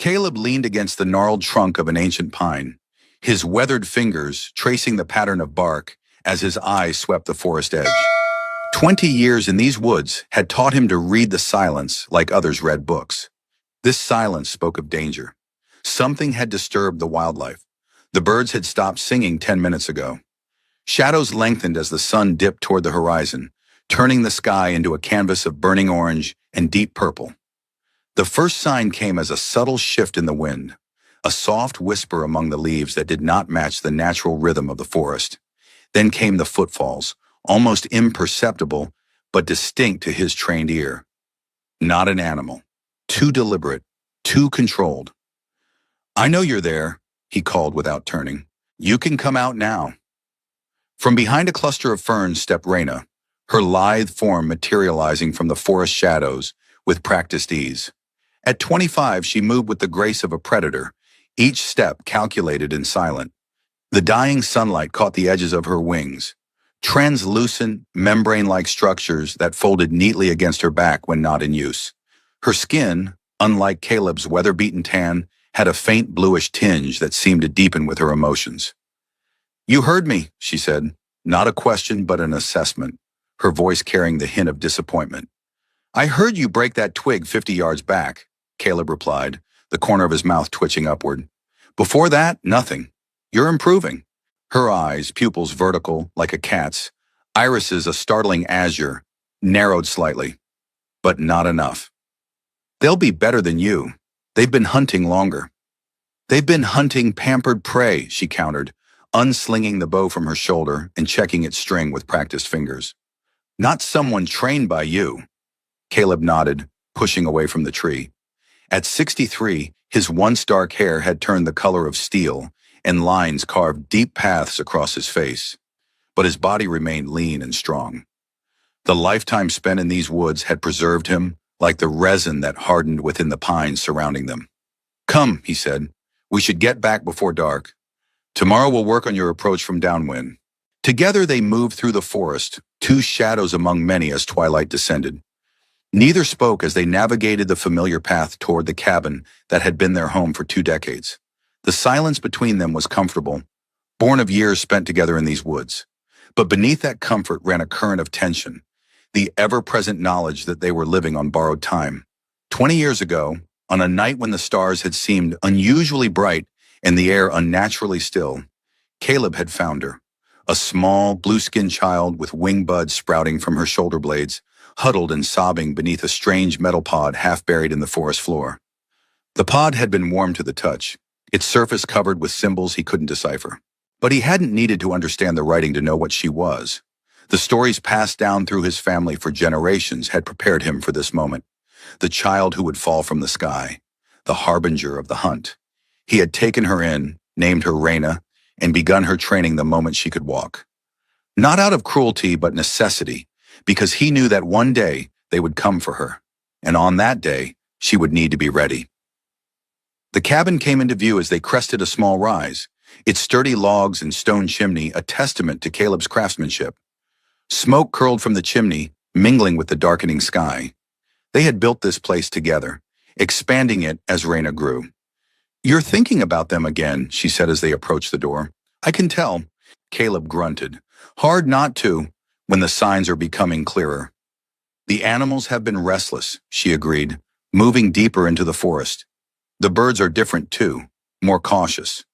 Caleb leaned against the gnarled trunk of an ancient pine, his weathered fingers tracing the pattern of bark as his eyes swept the forest edge. 20 years in these woods had taught him to read the silence like others read books. This silence spoke of danger. Something had disturbed the wildlife. The birds had stopped singing 10 minutes ago. Shadows lengthened as the sun dipped toward the horizon, turning the sky into a canvas of burning orange and deep purple. The first sign came as a subtle shift in the wind, a soft whisper among the leaves that did not match the natural rhythm of the forest. Then came the footfalls, almost imperceptible, but distinct to his trained ear. Not an animal. Too deliberate, too controlled. "I know you're there," he called without turning. "You can come out now." From behind a cluster of ferns stepped Raina, her lithe form materializing from the forest shadows with practiced ease. At 25, she moved with the grace of a predator, each step calculated and silent. The dying sunlight caught the edges of her wings, translucent, membrane-like structures that folded neatly against her back when not in use. Her skin, unlike Caleb's weather-beaten tan, had a faint bluish tinge that seemed to deepen with her emotions. "You heard me," she said, not a question but an assessment, her voice carrying the hint of disappointment. "I heard you break that twig 50 yards back," Caleb replied, the corner of his mouth twitching upward. "Before that, nothing. You're improving." Her eyes, pupils vertical like a cat's, irises a startling azure, narrowed slightly. "But not enough." "They'll be better than you. They've been hunting longer." "They've been hunting pampered prey," she countered, unslinging the bow from her shoulder and checking its string with practiced fingers. "Not someone trained by you." Caleb nodded, pushing away from the tree. At 63, his once dark hair had turned the color of steel, and lines carved deep paths across his face. But his body remained lean and strong. The lifetime spent in these woods had preserved him, like the resin that hardened within the pines surrounding them. "Come," he said, "we should get back before dark. Tomorrow we'll work on your approach from downwind." Together they moved through the forest, two shadows among many as twilight descended. Neither spoke as they navigated the familiar path toward the cabin that had been their home for 2 decades. The silence between them was comfortable, born of years spent together in these woods. But beneath that comfort ran a current of tension, the ever-present knowledge that they were living on borrowed time. 20 years ago, on a night when the stars had seemed unusually bright and the air unnaturally still, Caleb had found her, a small, blue-skinned child with wing buds sprouting from her shoulder blades, huddled and sobbing beneath a strange metal pod half buried in the forest floor. The pod had been warm to the touch, its surface covered with symbols he couldn't decipher. But he hadn't needed to understand the writing to know what she was. The stories passed down through his family for generations had prepared him for this moment. The child who would fall from the sky, the harbinger of the hunt. He had taken her in, named her Raina, and begun her training the moment she could walk. Not out of cruelty but necessity, because he knew that one day they would come for her, and on that day she would need to be ready. The cabin came into view as they crested a small rise, its sturdy logs and stone chimney a testament to Caleb's craftsmanship. Smoke curled from the chimney, mingling with the darkening sky. They had built this place together, expanding it as Raina grew. "You're thinking about them again," she said as they approached the door. "I can tell." Caleb grunted. "Hard not to, when the signs are becoming clearer." "The animals have been restless," she agreed, moving deeper into the forest. "The birds are different too, more cautious."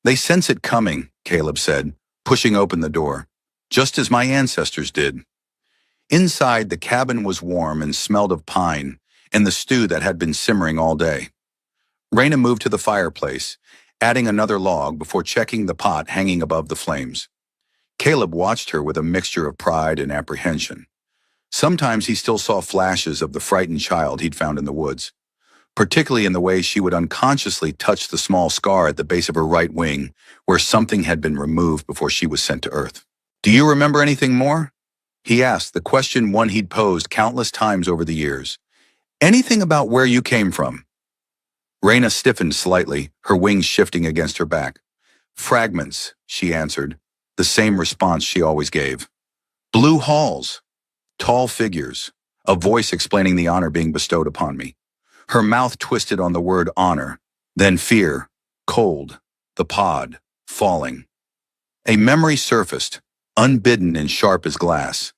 "They sense it coming," Caleb said, pushing open the door, "just as my ancestors did." Inside, the cabin was warm and smelled of pine and the stew that had been simmering all day. Raina moved to the fireplace, adding another log before checking the pot hanging above the flames. Caleb watched her with a mixture of pride and apprehension. Sometimes he still saw flashes of the frightened child he'd found in the woods, particularly in the way she would unconsciously touch the small scar at the base of her right wing where something had been removed before she was sent to Earth. "Do you remember anything more?" he asked, the question one he'd posed countless times over the years. "Anything about where you came from?" Raina stiffened slightly, her wings shifting against her back. "Fragments," she answered, the same response she always gave. "Blue halls, tall figures, a voice explaining the honor being bestowed upon me." Her mouth twisted on the word honor, Then fear, cold, the pod, falling. A memory surfaced, unbidden and sharp as glass.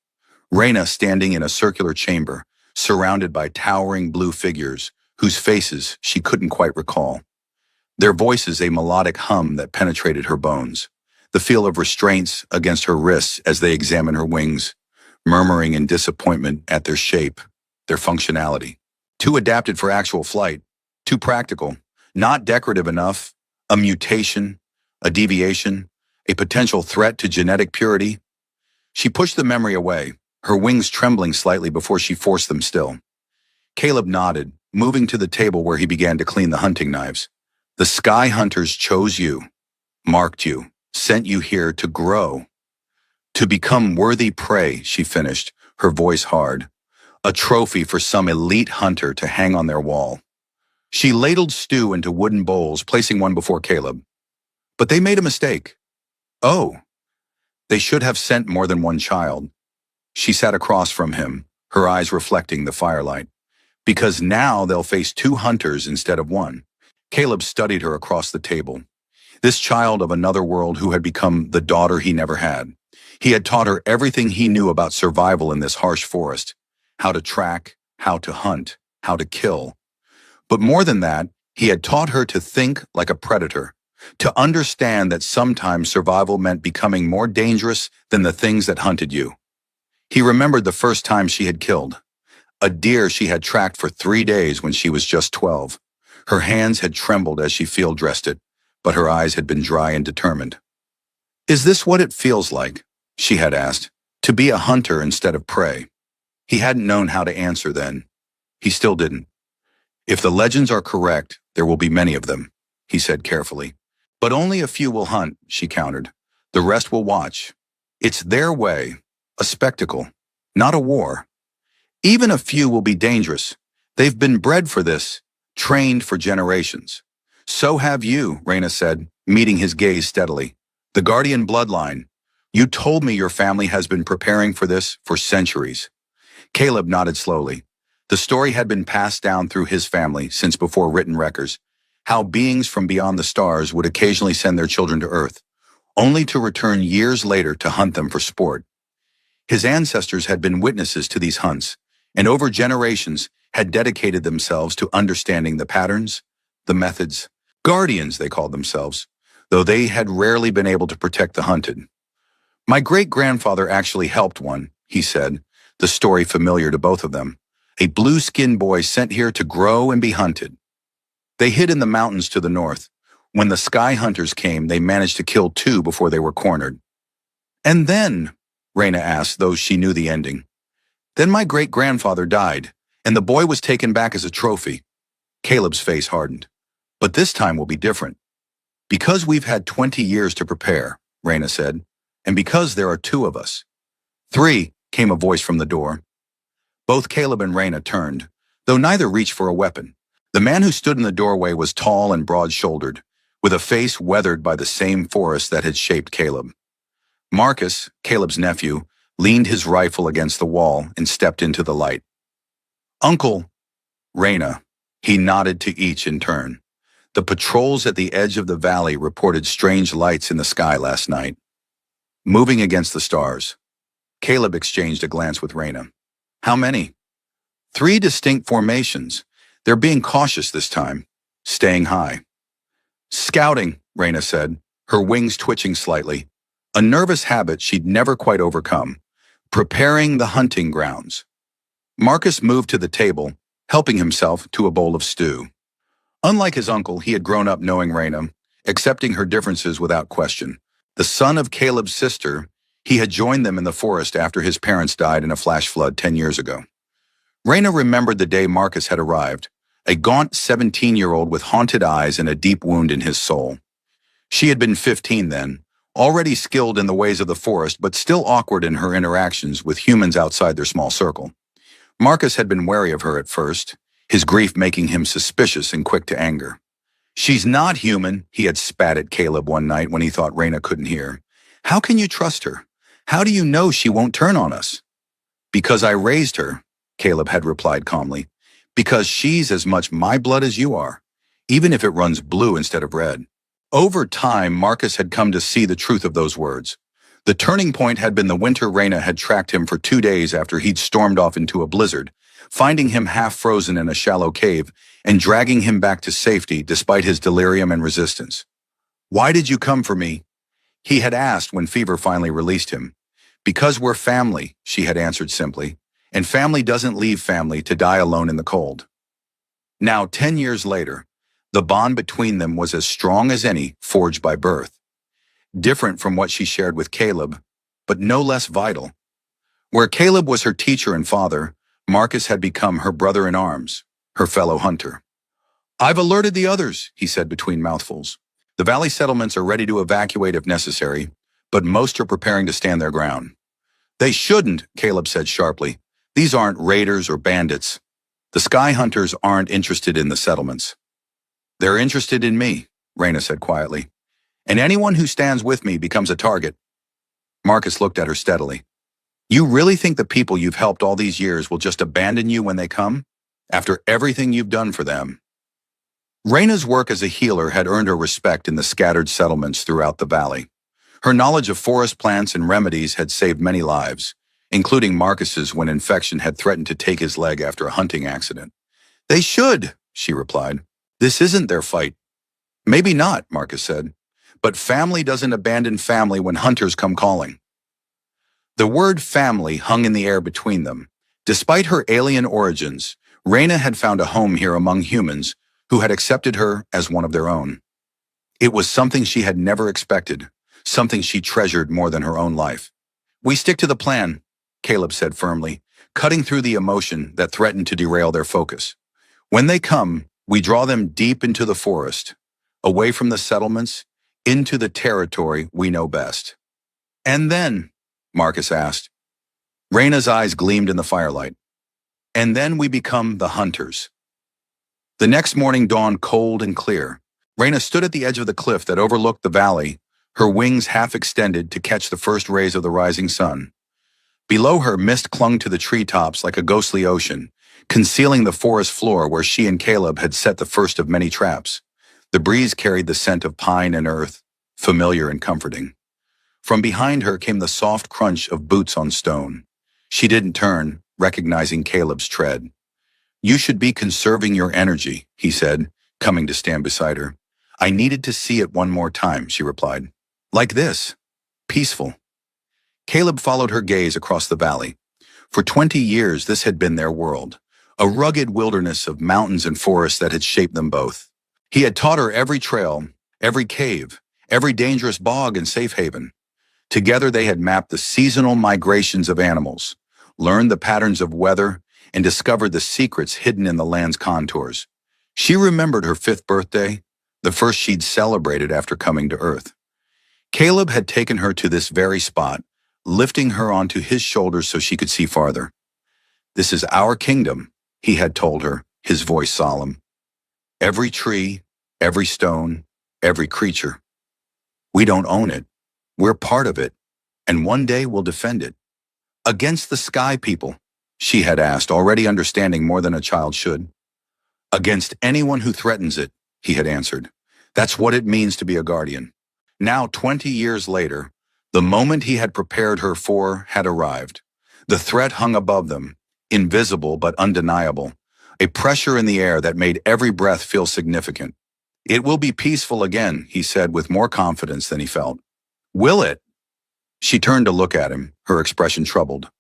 Reyna standing in a circular chamber, surrounded by towering blue figures, whose faces she couldn't quite recall. Their voices a melodic hum that penetrated her bones, the feel of restraints against her wrists as they examine her wings, murmuring in disappointment at their shape, their functionality. Too adapted for actual flight, too practical, not decorative enough, a mutation, a deviation, a potential threat to genetic purity. She pushed the memory away, her wings trembling slightly before she forced them still. Caleb nodded, moving to the table where he began to clean the hunting knives. The Sky Hunters chose you, marked you, sent you here to grow. To become worthy prey, she finished, her voice hard. A trophy for some elite hunter to hang on their wall. She ladled stew into wooden bowls, placing one before Caleb. But they made a mistake. Oh, they should have sent more than one child. She sat across from him, her eyes reflecting the firelight. Because now they'll face two hunters instead of one. Caleb studied her across the table. This child of another world who had become the daughter he never had. He had taught her everything he knew about survival in this harsh forest. How to track, how to hunt, how to kill. But more than that, he had taught her to think like a predator, to understand that sometimes survival meant becoming more dangerous than the things that hunted you. He remembered the first time she had killed. A deer she had tracked for 3 days when she was just 12. Her hands had trembled as she field dressed it, but her eyes had been dry and determined. Is this what it feels like, she had asked, to be a hunter instead of prey? He hadn't known how to answer then. He still didn't. If the legends are correct, there will be many of them, he said carefully. But only a few will hunt, she countered. The rest will watch. It's their way, a spectacle, not a war. Even a few will be dangerous. They've been bred for this, trained for generations. So have you, Reyna said, meeting his gaze steadily. The Guardian bloodline. You told me your family has been preparing for this for centuries. Caleb nodded slowly. The story had been passed down through his family since before written records, how beings from beyond the stars would occasionally send their children to Earth, only to return years later to hunt them for sport. His ancestors had been witnesses to these hunts, and over generations had dedicated themselves to understanding the patterns, the methods. Guardians, they called themselves, though they had rarely been able to protect the hunted. My great-grandfather actually helped one, he said, the story familiar to both of them. A blue-skinned boy sent here to grow and be hunted. They hid in the mountains to the north. When the Sky Hunters came, they managed to kill 2 before they were cornered. And then, Reyna asked, though she knew the ending. Then my great-grandfather died, and the boy was taken back as a trophy. Caleb's face hardened. But this time will be different. Because we've had 20 years to prepare, Reyna said, and because there are 2 of us. 3, came a voice from the door. Both Caleb and Reyna turned, though neither reached for a weapon. The man who stood in the doorway was tall and broad-shouldered, with a face weathered by the same forest that had shaped Caleb. Marcus, Caleb's nephew, leaned his rifle against the wall and stepped into the light. Uncle, Reyna, he nodded to each in turn. The patrols at the edge of the valley reported strange lights in the sky last night, moving against the stars. Caleb exchanged a glance with Reyna. How many? 3 distinct formations. They're being cautious this time, staying high. Scouting, Reyna said, her wings twitching slightly, a nervous habit she'd never quite overcome. Preparing the hunting grounds. Marcus moved to the table, helping himself to a bowl of stew. Unlike his uncle, he had grown up knowing Reyna, accepting her differences without question. The son of Caleb's sister, he had joined them in the forest after his parents died in a flash flood 10 years ago. Reyna remembered the day Marcus had arrived, a gaunt 17-year-old with haunted eyes and a deep wound in his soul. She had been 15 then, already skilled in the ways of the forest but still awkward in her interactions with humans outside their small circle. Marcus had been wary of her at first, his grief making him suspicious and quick to anger. She's not human, he had spat at Caleb one night when he thought Reyna couldn't hear. How can you trust her? How do you know she won't turn on us? Because I raised her, Caleb had replied calmly. Because she's as much my blood as you are. even if it runs blue instead of red. Over time, Marcus had come to see the truth of those words. The turning point had been the winter Reyna had tracked him for 2 days after he'd stormed off into a blizzard, finding him half frozen in a shallow cave and dragging him back to safety despite his delirium and resistance. "Why did you come for me?" he had asked when fever finally released him. "Because we're family," she had answered simply, "and family doesn't leave family to die alone in the cold." Now, 10 years later, the bond between them was as strong as any forged by birth. Different from what she shared with Caleb, but no less vital. Where Caleb was her teacher and father, Marcus had become her brother-in-arms, her fellow hunter. "I've alerted the others," he said between mouthfuls. "The valley settlements are ready to evacuate if necessary, but most are preparing to stand their ground." "They shouldn't," Caleb said sharply. "These aren't raiders or bandits. The sky hunters aren't interested in the settlements." "They're interested in me," Reyna said quietly. "And anyone who stands with me becomes a target." Marcus looked at her steadily. "You really think the people you've helped all these years will just abandon you when they come? After everything you've done for them?" Reyna's work as a healer had earned her respect in the scattered settlements throughout the valley. Her knowledge of forest plants and remedies had saved many lives, including Marcus's when infection had threatened to take his leg after a hunting accident. "They should," she replied. "This isn't their fight." "Maybe not," Marcus said. "But family doesn't abandon family when hunters come calling." The word family hung in the air between them. Despite her alien origins, Reyna had found a home here among humans who had accepted her as one of their own. It was something she had never expected, something she treasured more than her own life. "We stick to the plan," Caleb said firmly, cutting through the emotion that threatened to derail their focus. "When they come, we draw them deep into the forest, away from the settlements, into the territory we know best." "And then?" Marcus asked. Reyna's eyes gleamed in the firelight. "And then we become the hunters." The next morning dawned cold and clear. Reyna stood at the edge of the cliff that overlooked the valley, her wings half extended to catch the first rays of the rising sun. Below her, mist clung to the treetops like a ghostly ocean, concealing the forest floor where she and Caleb had set the first of many traps. The breeze carried the scent of pine and earth, familiar and comforting. From behind her came the soft crunch of boots on stone. She didn't turn, recognizing Caleb's tread. "You should be conserving your energy," he said, coming to stand beside her. "I needed to see it one more time," she replied. "Like this. Peaceful." Caleb followed her gaze across the valley. For 20 years, this had been their world, a rugged wilderness of mountains and forests that had shaped them both. He had taught her every trail, every cave, every dangerous bog and safe haven. Together they had mapped the seasonal migrations of animals, learned the patterns of weather, and discovered the secrets hidden in the land's contours. She remembered her 5th birthday, the first she'd celebrated after coming to Earth. Caleb had taken her to this very spot, lifting her onto his shoulders so she could see farther. "This is our kingdom," he had told her, his voice solemn. "Every tree, every stone, every creature. We don't own it. We're part of it, and one day we'll defend it." "Against the sky people?" she had asked, already understanding more than a child should. "Against anyone who threatens it," he had answered. "That's what it means to be a guardian." Now, 20 years later, the moment he had prepared her for had arrived. The threat hung above them, invisible but undeniable, a pressure in the air that made every breath feel significant. "It will be peaceful again," he said with more confidence than he felt. "Will it?" She turned to look at him, her expression troubled.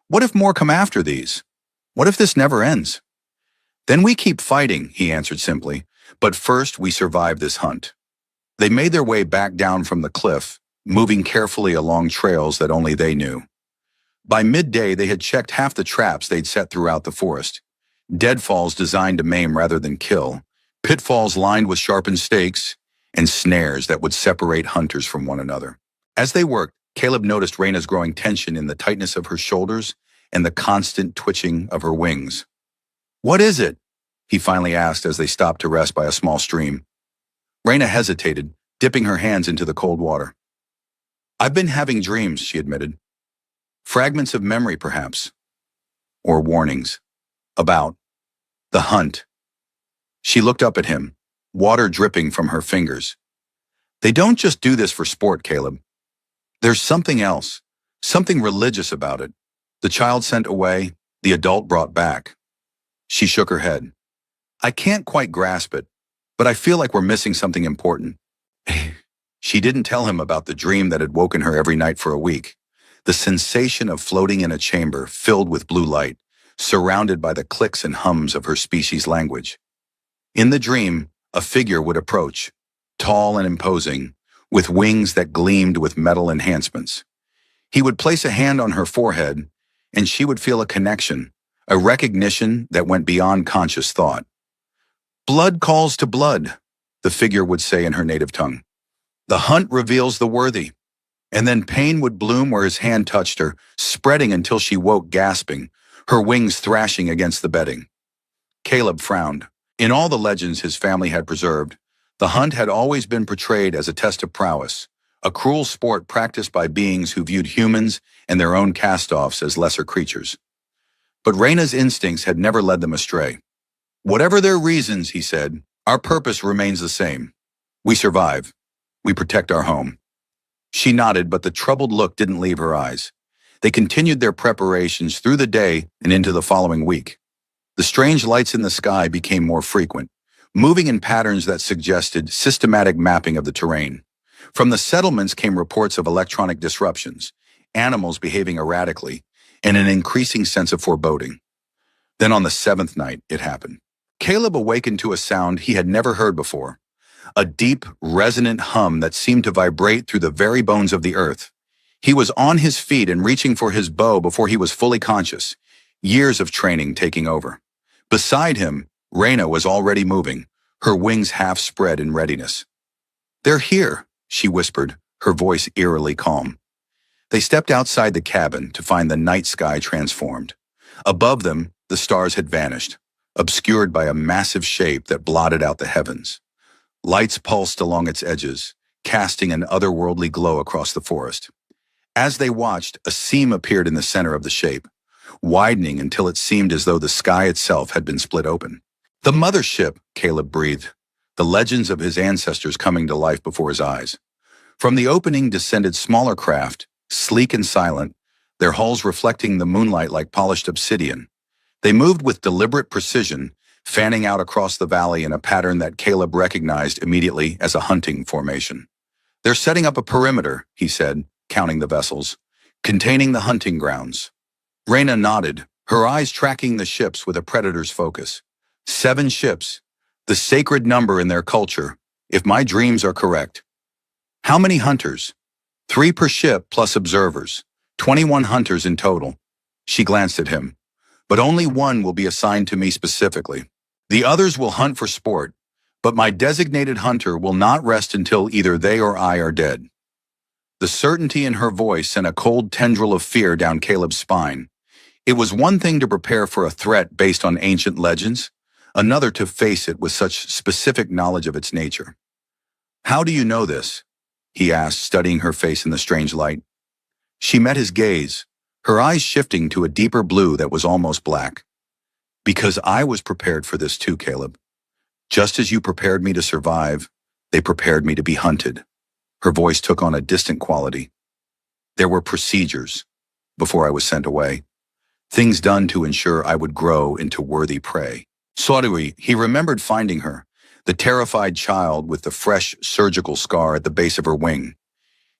"What if more come after these? What if this never ends?" "Then we keep fighting," he answered simply. "But first we survive this hunt." They made their way back down from the cliff, moving carefully along trails that only they knew. By midday, they had checked half the traps they'd set throughout the forest. Deadfalls designed to maim rather than kill, pitfalls lined with sharpened stakes, and snares that would separate hunters from one another. As they worked, Caleb noticed Reyna's growing tension in the tightness of her shoulders and the constant twitching of her wings. "What is it?" he finally asked as they stopped to rest by a small stream. Reyna hesitated, dipping her hands into the cold water. "I've been having dreams," she admitted. "Fragments of memory, perhaps. Or warnings. About the hunt." She looked up at him, water dripping from her fingers. They don't just do this for sport, Caleb. There's something else, something religious about it. The child sent away, the adult brought back. She shook her head. I can't quite grasp it, but I feel like we're missing something important. She didn't tell him about the dream that had woken her every night for a week. The sensation of floating in a chamber filled with blue light, surrounded by the clicks and hums of her species' language. In the dream, a figure would approach, tall and imposing, with wings that gleamed with metal enhancements. He would place a hand on her forehead, and she would feel a connection, a recognition that went beyond conscious thought. Blood calls to blood, the figure would say in her native tongue. The hunt reveals the worthy. And then pain would bloom where his hand touched her, spreading until she woke gasping, her wings thrashing against the bedding. Caleb frowned. In all the legends his family had preserved, the hunt had always been portrayed as a test of prowess, a cruel sport practiced by beings who viewed humans and their own cast-offs as lesser creatures. But Reyna's instincts had never led them astray. Whatever their reasons, he said, our purpose remains the same. We survive. We protect our home. She nodded, but the troubled look didn't leave her eyes. They continued their preparations through the day and into the following week. The strange lights in the sky became more frequent, moving in patterns that suggested systematic mapping of the terrain. From the settlements came reports of electronic disruptions, animals behaving erratically, and an increasing sense of foreboding. Then on the seventh night, it happened. Caleb awakened to a sound he had never heard before, a deep, resonant hum that seemed to vibrate through the very bones of the earth. He was on his feet and reaching for his bow before he was fully conscious, years of training taking over. Beside him, Reyna was already moving, her wings half spread in readiness. They're here, she whispered, her voice eerily calm. They stepped outside the cabin to find the night sky transformed. Above them, the stars had vanished, obscured by a massive shape that blotted out the heavens. Lights pulsed along its edges, casting an otherworldly glow across the forest. As they watched, a seam appeared in the center of the shape, widening until it seemed as though the sky itself had been split open. The mothership, Caleb breathed, the legends of his ancestors coming to life before his eyes. From the opening descended smaller craft, sleek and silent, their hulls reflecting the moonlight like polished obsidian. They moved with deliberate precision, fanning out across the valley in a pattern that Caleb recognized immediately as a hunting formation. They're setting up a perimeter, he said, counting the vessels, containing the hunting grounds. Reyna nodded, her eyes tracking the ships with a predator's focus. 7 ships, the sacred number in their culture, if my dreams are correct. How many hunters? 3 per ship plus observers, 21 hunters in total. She glanced at him. But only one will be assigned to me specifically. The others will hunt for sport, but my designated hunter will not rest until either they or I are dead. The certainty in her voice sent a cold tendril of fear down Caleb's spine. It was one thing to prepare for a threat based on ancient legends, another to face it with such specific knowledge of its nature. How do you know this? He asked, studying her face in the strange light. She met his gaze, her eyes shifting to a deeper blue that was almost black. Because I was prepared for this too, Caleb. Just as you prepared me to survive, they prepared me to be hunted. Her voice took on a distant quality. There were procedures before I was sent away, things done to ensure I would grow into worthy prey. Sorry, he remembered finding her, the terrified child with the fresh surgical scar at the base of her wing.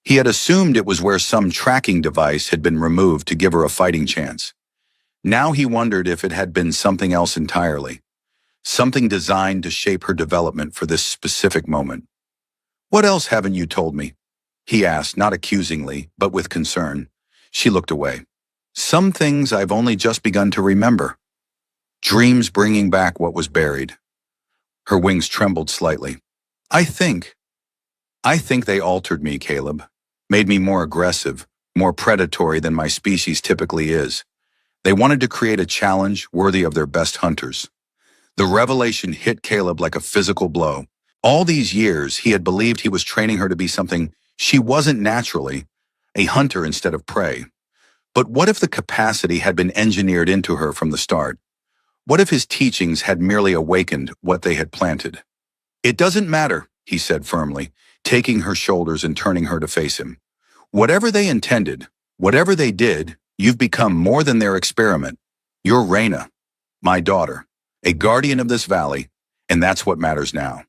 He had assumed it was where some tracking device had been removed to give her a fighting chance. Now he wondered if it had been something else entirely, something designed to shape her development for this specific moment. What else haven't you told me? He asked, not accusingly, but with concern. She looked away. Some things I've only just begun to remember. Dreams bringing back what was buried. Her wings trembled slightly. I think they altered me, Caleb. Made me more aggressive, more predatory than my species typically is. They wanted to create a challenge worthy of their best hunters. The revelation hit Caleb like a physical blow. All these years, he had believed he was training her to be something she wasn't naturally, a hunter instead of prey. But what if the capacity had been engineered into her from the start? What if his teachings had merely awakened what they had planted? It doesn't matter, he said firmly, taking her shoulders and turning her to face him. Whatever they intended, whatever they did, you've become more than their experiment. You're Reyna, my daughter, a guardian of this valley, and that's what matters now.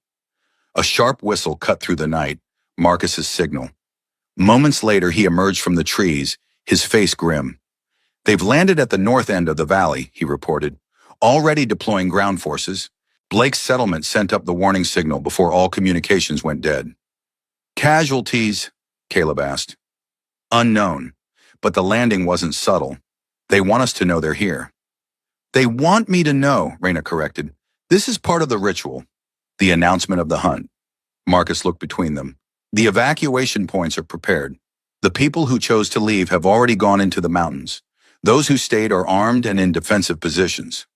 A sharp whistle cut through the night, Marcus's signal. Moments later, he emerged from the trees, his face grim. They've landed at the north end of the valley, he reported, already deploying ground forces. Blake's settlement sent up the warning signal before all communications went dead. Casualties? Caleb asked. Unknown, but the landing wasn't subtle. They want us to know they're here. They want me to know, Reyna corrected. This is part of the ritual, the announcement of the hunt. Marcus looked between them. The evacuation points are prepared. The people who chose to leave have already gone into the mountains. Those who stayed are armed and in defensive positions.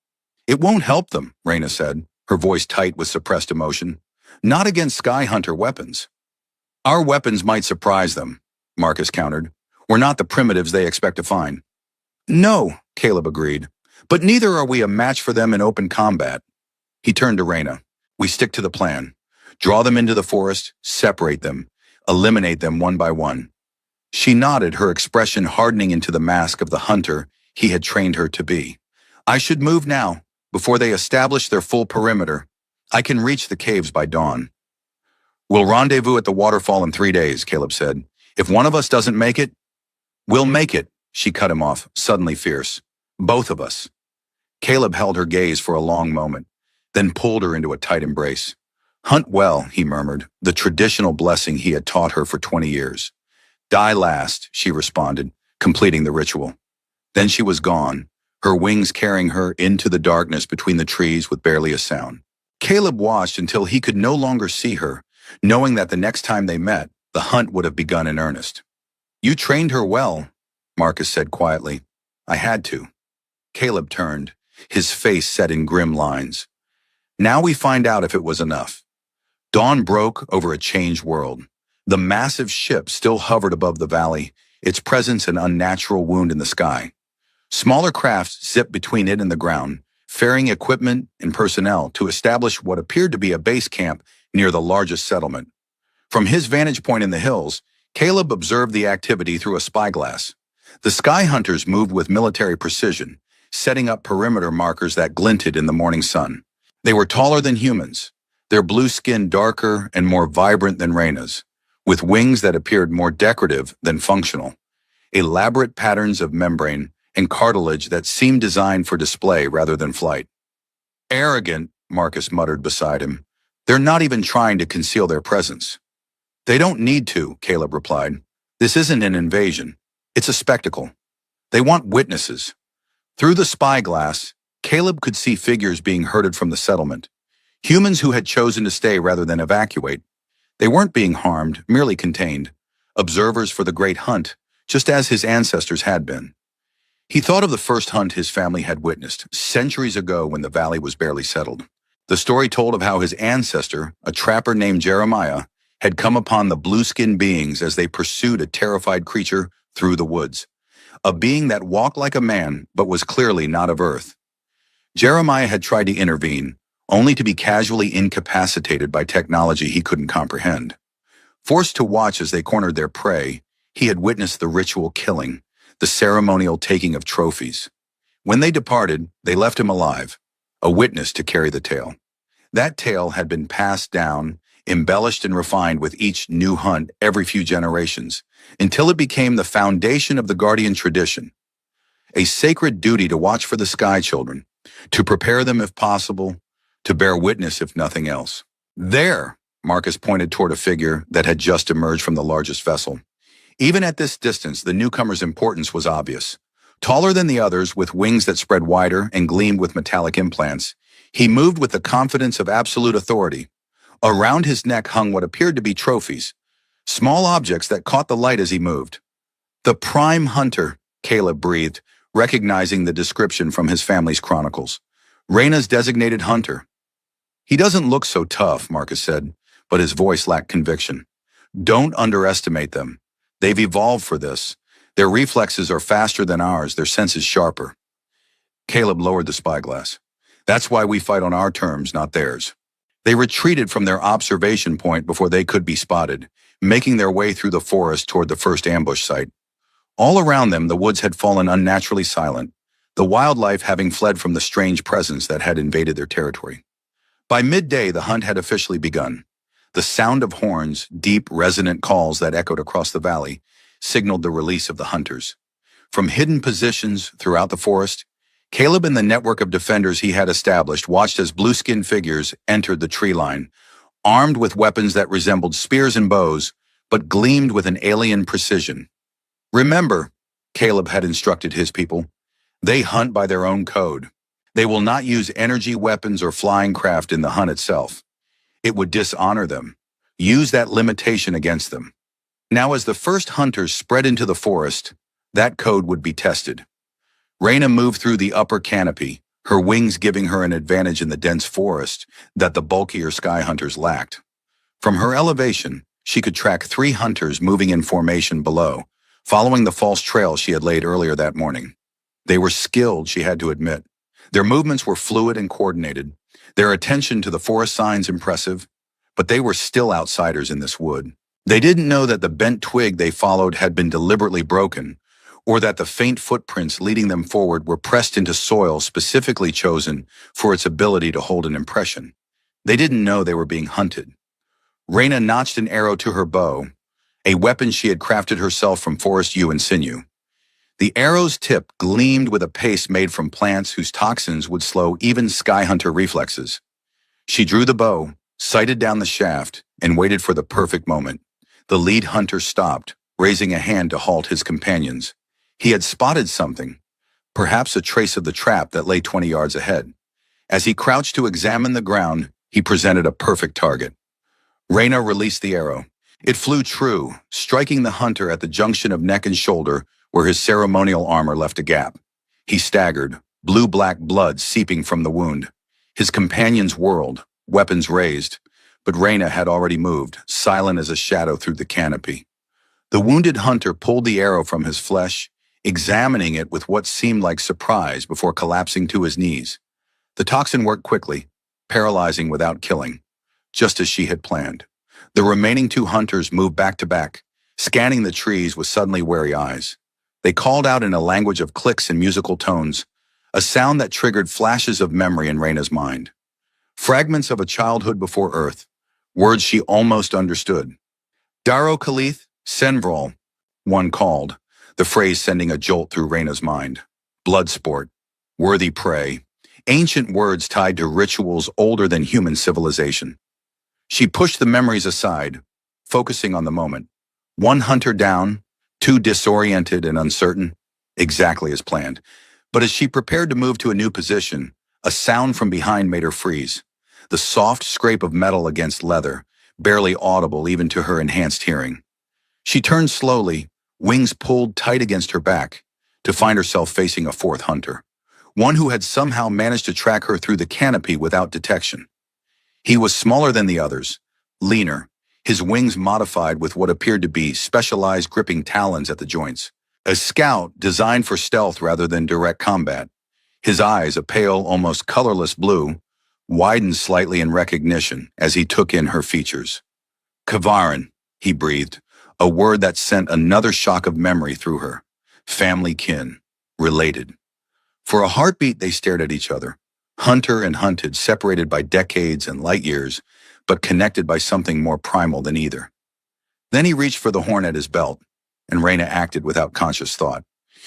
It won't help them, Reyna said, her voice tight with suppressed emotion. Not against Sky Hunter weapons. Our weapons might surprise them, Marcus countered. We're not the primitives they expect to find. No, Caleb agreed, but neither are we a match for them in open combat. He turned to Reyna. We stick to the plan. Draw them into the forest, separate them, eliminate them one by one. She nodded, her expression hardening into the mask of the hunter he had trained her to be. I should move now, before they establish their full perimeter. I can reach the caves by dawn. We'll rendezvous at the waterfall in 3 days, Caleb said. If one of us doesn't make it, we'll make it, she cut him off, suddenly fierce. Both of us. Caleb held her gaze for a long moment, then pulled her into a tight embrace. Hunt well, he murmured, the traditional blessing he had taught her for 20 years. Die last, she responded, completing the ritual. Then she was gone, her wings carrying her into the darkness between the trees with barely a sound. Caleb watched until he could no longer see her, knowing that the next time they met, the hunt would have begun in earnest. You trained her well, Marcus said quietly. I had to. Caleb turned, his face set in grim lines. Now we find out if it was enough. Dawn broke over a changed world. The massive ship still hovered above the valley, its presence an unnatural wound in the sky. Smaller crafts zipped between it and the ground, ferrying equipment and personnel to establish what appeared to be a base camp near the largest settlement. From his vantage point in the hills, Caleb observed the activity through a spyglass. The Sky Hunters moved with military precision, setting up perimeter markers that glinted in the morning sun. They were taller than humans, their blue skin darker and more vibrant than Reyna's, with wings that appeared more decorative than functional, elaborate patterns of membrane and cartilage that seemed designed for display rather than flight. Arrogant, Marcus muttered beside him. They're not even trying to conceal their presence. They don't need to, Caleb replied. This isn't an invasion. It's a spectacle. They want witnesses. Through the spyglass, Caleb could see figures being herded from the settlement. Humans who had chosen to stay rather than evacuate. They weren't being harmed, merely contained. Observers for the great hunt, just as his ancestors had been. He thought of the first hunt his family had witnessed, centuries ago when the valley was barely settled. The story told of how his ancestor, a trapper named Jeremiah, had come upon the blue-skinned beings as they pursued a terrified creature through the woods. A being that walked like a man, but was clearly not of Earth. Jeremiah had tried to intervene, only to be casually incapacitated by technology he couldn't comprehend. Forced to watch as they cornered their prey, he had witnessed the ritual killing, the ceremonial taking of trophies. When they departed, they left him alive, a witness to carry the tale. That tale had been passed down, embellished and refined with each new hunt every few generations, until it became the foundation of the Guardian tradition. A sacred duty to watch for the Sky Children, to prepare them if possible, to bear witness if nothing else. There, Marcus pointed toward a figure that had just emerged from the largest vessel. Even at this distance, the newcomer's importance was obvious. Taller than the others, with wings that spread wider and gleamed with metallic implants, he moved with the confidence of absolute authority. Around his neck hung what appeared to be trophies, small objects that caught the light as he moved. The Prime Hunter, Caleb breathed, recognizing the description from his family's chronicles. Reyna's designated hunter. He doesn't look so tough, Marcus said, but his voice lacked conviction. Don't underestimate them. They've evolved for this. Their reflexes are faster than ours, their senses sharper. Caleb lowered the spyglass. That's why we fight on our terms, not theirs. They retreated from their observation point before they could be spotted, making their way through the forest toward the first ambush site. All around them, the woods had fallen unnaturally silent, the wildlife having fled from the strange presence that had invaded their territory. By midday, the hunt had officially begun. The sound of horns, deep, resonant calls that echoed across the valley, signaled the release of the hunters. From hidden positions throughout the forest, Caleb and the network of defenders he had established watched as blue-skinned figures entered the tree line, armed with weapons that resembled spears and bows, but gleamed with an alien precision. Remember, Caleb had instructed his people, they hunt by their own code. They will not use energy weapons or flying craft in the hunt itself. It would dishonor them. Use that limitation against them. Now, as the first hunters spread into the forest, that code would be tested. Reyna moved through the upper canopy, her wings giving her an advantage in the dense forest that the bulkier sky hunters lacked. From her elevation, she could track 3 hunters moving in formation below, following the false trail she had laid earlier that morning. They were skilled, she had to admit. Their movements were fluid and coordinated, their attention to the forest signs impressive, but they were still outsiders in this wood. They didn't know that the bent twig they followed had been deliberately broken, or that the faint footprints leading them forward were pressed into soil specifically chosen for its ability to hold an impression. They didn't know they were being hunted. Reyna notched an arrow to her bow, a weapon she had crafted herself from forest yew and sinew. The arrow's tip gleamed with a paste made from plants whose toxins would slow even sky hunter reflexes. She drew the bow, sighted down the shaft, and waited for the perfect moment. The lead hunter stopped, raising a hand to halt his companions. He had spotted something, perhaps a trace of the trap that lay 20 yards ahead. As he crouched to examine the ground, he presented a perfect target. Reyna released the arrow. It flew true, striking the hunter at the junction of neck and shoulder where his ceremonial armor left a gap. He staggered, blue-black blood seeping from the wound. His companions whirled, weapons raised, but Reyna had already moved, silent as a shadow through the canopy. The wounded hunter pulled the arrow from his flesh, examining it with what seemed like surprise before collapsing to his knees. The toxin worked quickly, paralyzing without killing, just as she had planned. The remaining 2 hunters moved back to back, scanning the trees with suddenly wary eyes. They called out in a language of clicks and musical tones, a sound that triggered flashes of memory in Reyna's mind. Fragments of a childhood before Earth, words she almost understood. Daro Khalith, Senvrol, one called, the phrase sending a jolt through Reyna's mind. Bloodsport, worthy prey, ancient words tied to rituals older than human civilization. She pushed the memories aside, focusing on the moment. 1 hunter down, 2 disoriented and uncertain, exactly as planned. But as she prepared to move to a new position, a sound from behind made her freeze. The soft scrape of metal against leather, barely audible even to her enhanced hearing. She turned slowly, wings pulled tight against her back, to find herself facing a 4th hunter, one who had somehow managed to track her through the canopy without detection. He was smaller than the others, leaner, his wings modified with what appeared to be specialized gripping talons at the joints. A scout designed for stealth rather than direct combat. His eyes, a pale, almost colorless blue, widened slightly in recognition as he took in her features. Kavarin, he breathed, a word that sent another shock of memory through her. Family kin, related. For a heartbeat they stared at each other, hunter and hunted, separated by decades and light years, but connected by something more primal than either. Then he reached for the horn at his belt, and Reyna acted without conscious thought.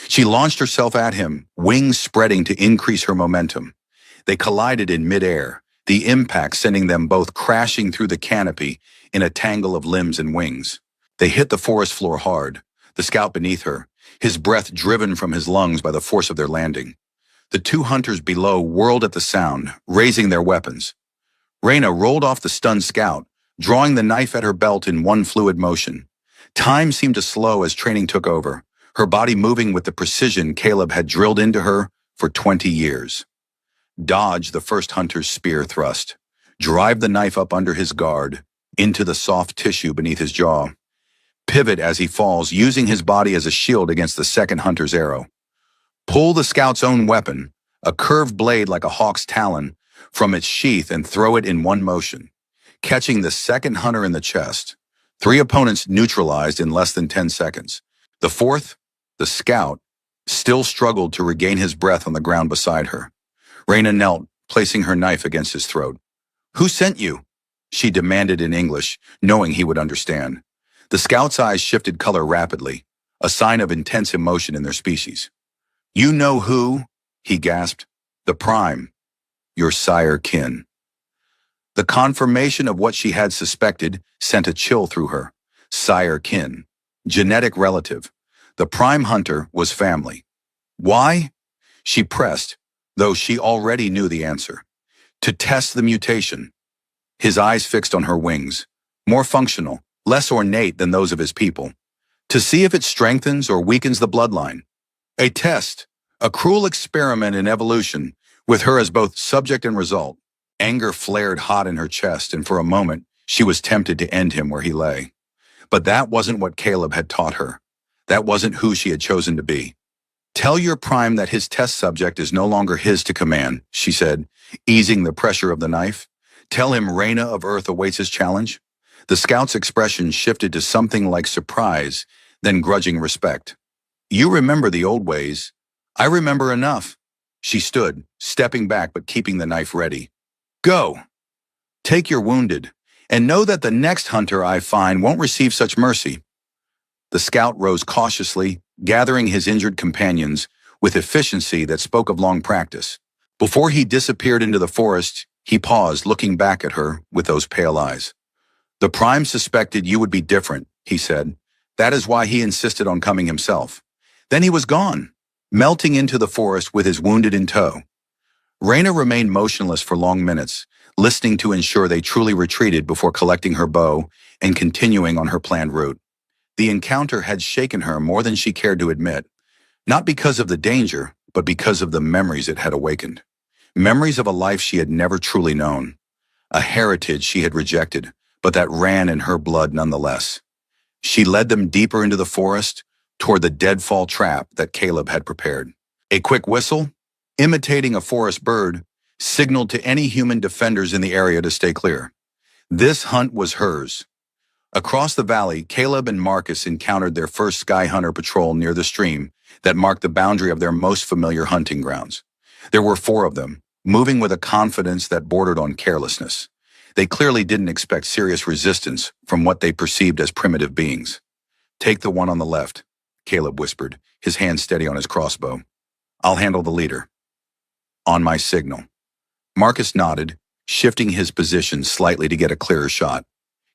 She launched herself at him, wings spreading to increase her momentum. They collided in midair, the impact sending them both crashing through the canopy in a tangle of limbs and wings. They hit the forest floor hard, the scout beneath her, his breath driven from his lungs by the force of their landing. The 2 hunters below whirled at the sound, raising their weapons. Reyna rolled off the stunned scout, drawing the knife at her belt in one fluid motion. Time seemed to slow as training took over, her body moving with the precision Caleb had drilled into her for 20 years. Dodge the first hunter's spear thrust. Drive the knife up under his guard, into the soft tissue beneath his jaw. Pivot as he falls, using his body as a shield against the second hunter's arrow. Pull the scout's own weapon, a curved blade like a hawk's talon, from its sheath and throw it in one motion, catching the second hunter in the chest. Three opponents neutralized in less than 10 seconds. The fourth, the scout, still struggled to regain his breath on the ground beside her. Reyna knelt, placing her knife against his throat. "Who sent you?" she demanded in English, knowing he would understand. The scout's eyes shifted color rapidly, a sign of intense emotion in their species. "You know who?" he gasped. "The Prime, your sire kin." The confirmation of what she had suspected sent a chill through her. Sire kin, genetic relative. The Prime Hunter was family. Why? She pressed, though she already knew the answer. To test the mutation. His eyes fixed on her wings, more functional, less ornate than those of his people. To see if it strengthens or weakens the bloodline. A test, a cruel experiment in evolution, with her as both subject and result. Anger flared hot in her chest, and for a moment, she was tempted to end him where he lay. But that wasn't what Caleb had taught her. That wasn't who she had chosen to be. "Tell your Prime that his test subject is no longer his to command," she said, easing the pressure of the knife. "Tell him Reyna of Earth awaits his challenge." The scout's expression shifted to something like surprise, then grudging respect. "You remember the old ways. I remember enough." She stood, stepping back but keeping the knife ready. "Go. Take your wounded, and know that the next hunter I find won't receive such mercy." The scout rose cautiously, gathering his injured companions with efficiency that spoke of long practice. Before he disappeared into the forest, he paused, looking back at her with those pale eyes. "The Prime suspected you would be different," he said. "That is why he insisted on coming himself." Then he was gone, melting into the forest with his wounded in tow. Reyna remained motionless for long minutes, listening to ensure they truly retreated before collecting her bow and continuing on her planned route. The encounter had shaken her more than she cared to admit, not because of the danger, but because of the memories it had awakened. Memories of a life she had never truly known, a heritage she had rejected, but that ran in her blood nonetheless. She led them deeper into the forest, toward the deadfall trap that Caleb had prepared. A quick whistle, imitating a forest bird, signaled to any human defenders in the area to stay clear. This hunt was hers. Across the valley, Caleb and Marcus encountered their first Sky Hunter patrol near the stream that marked the boundary of their most familiar hunting grounds. There were 4 of them, moving with a confidence that bordered on carelessness. They clearly didn't expect serious resistance from what they perceived as primitive beings. "Take the one on the left," Caleb whispered, his hand steady on his crossbow. "I'll handle the leader." "On my signal." Marcus nodded, shifting his position slightly to get a clearer shot.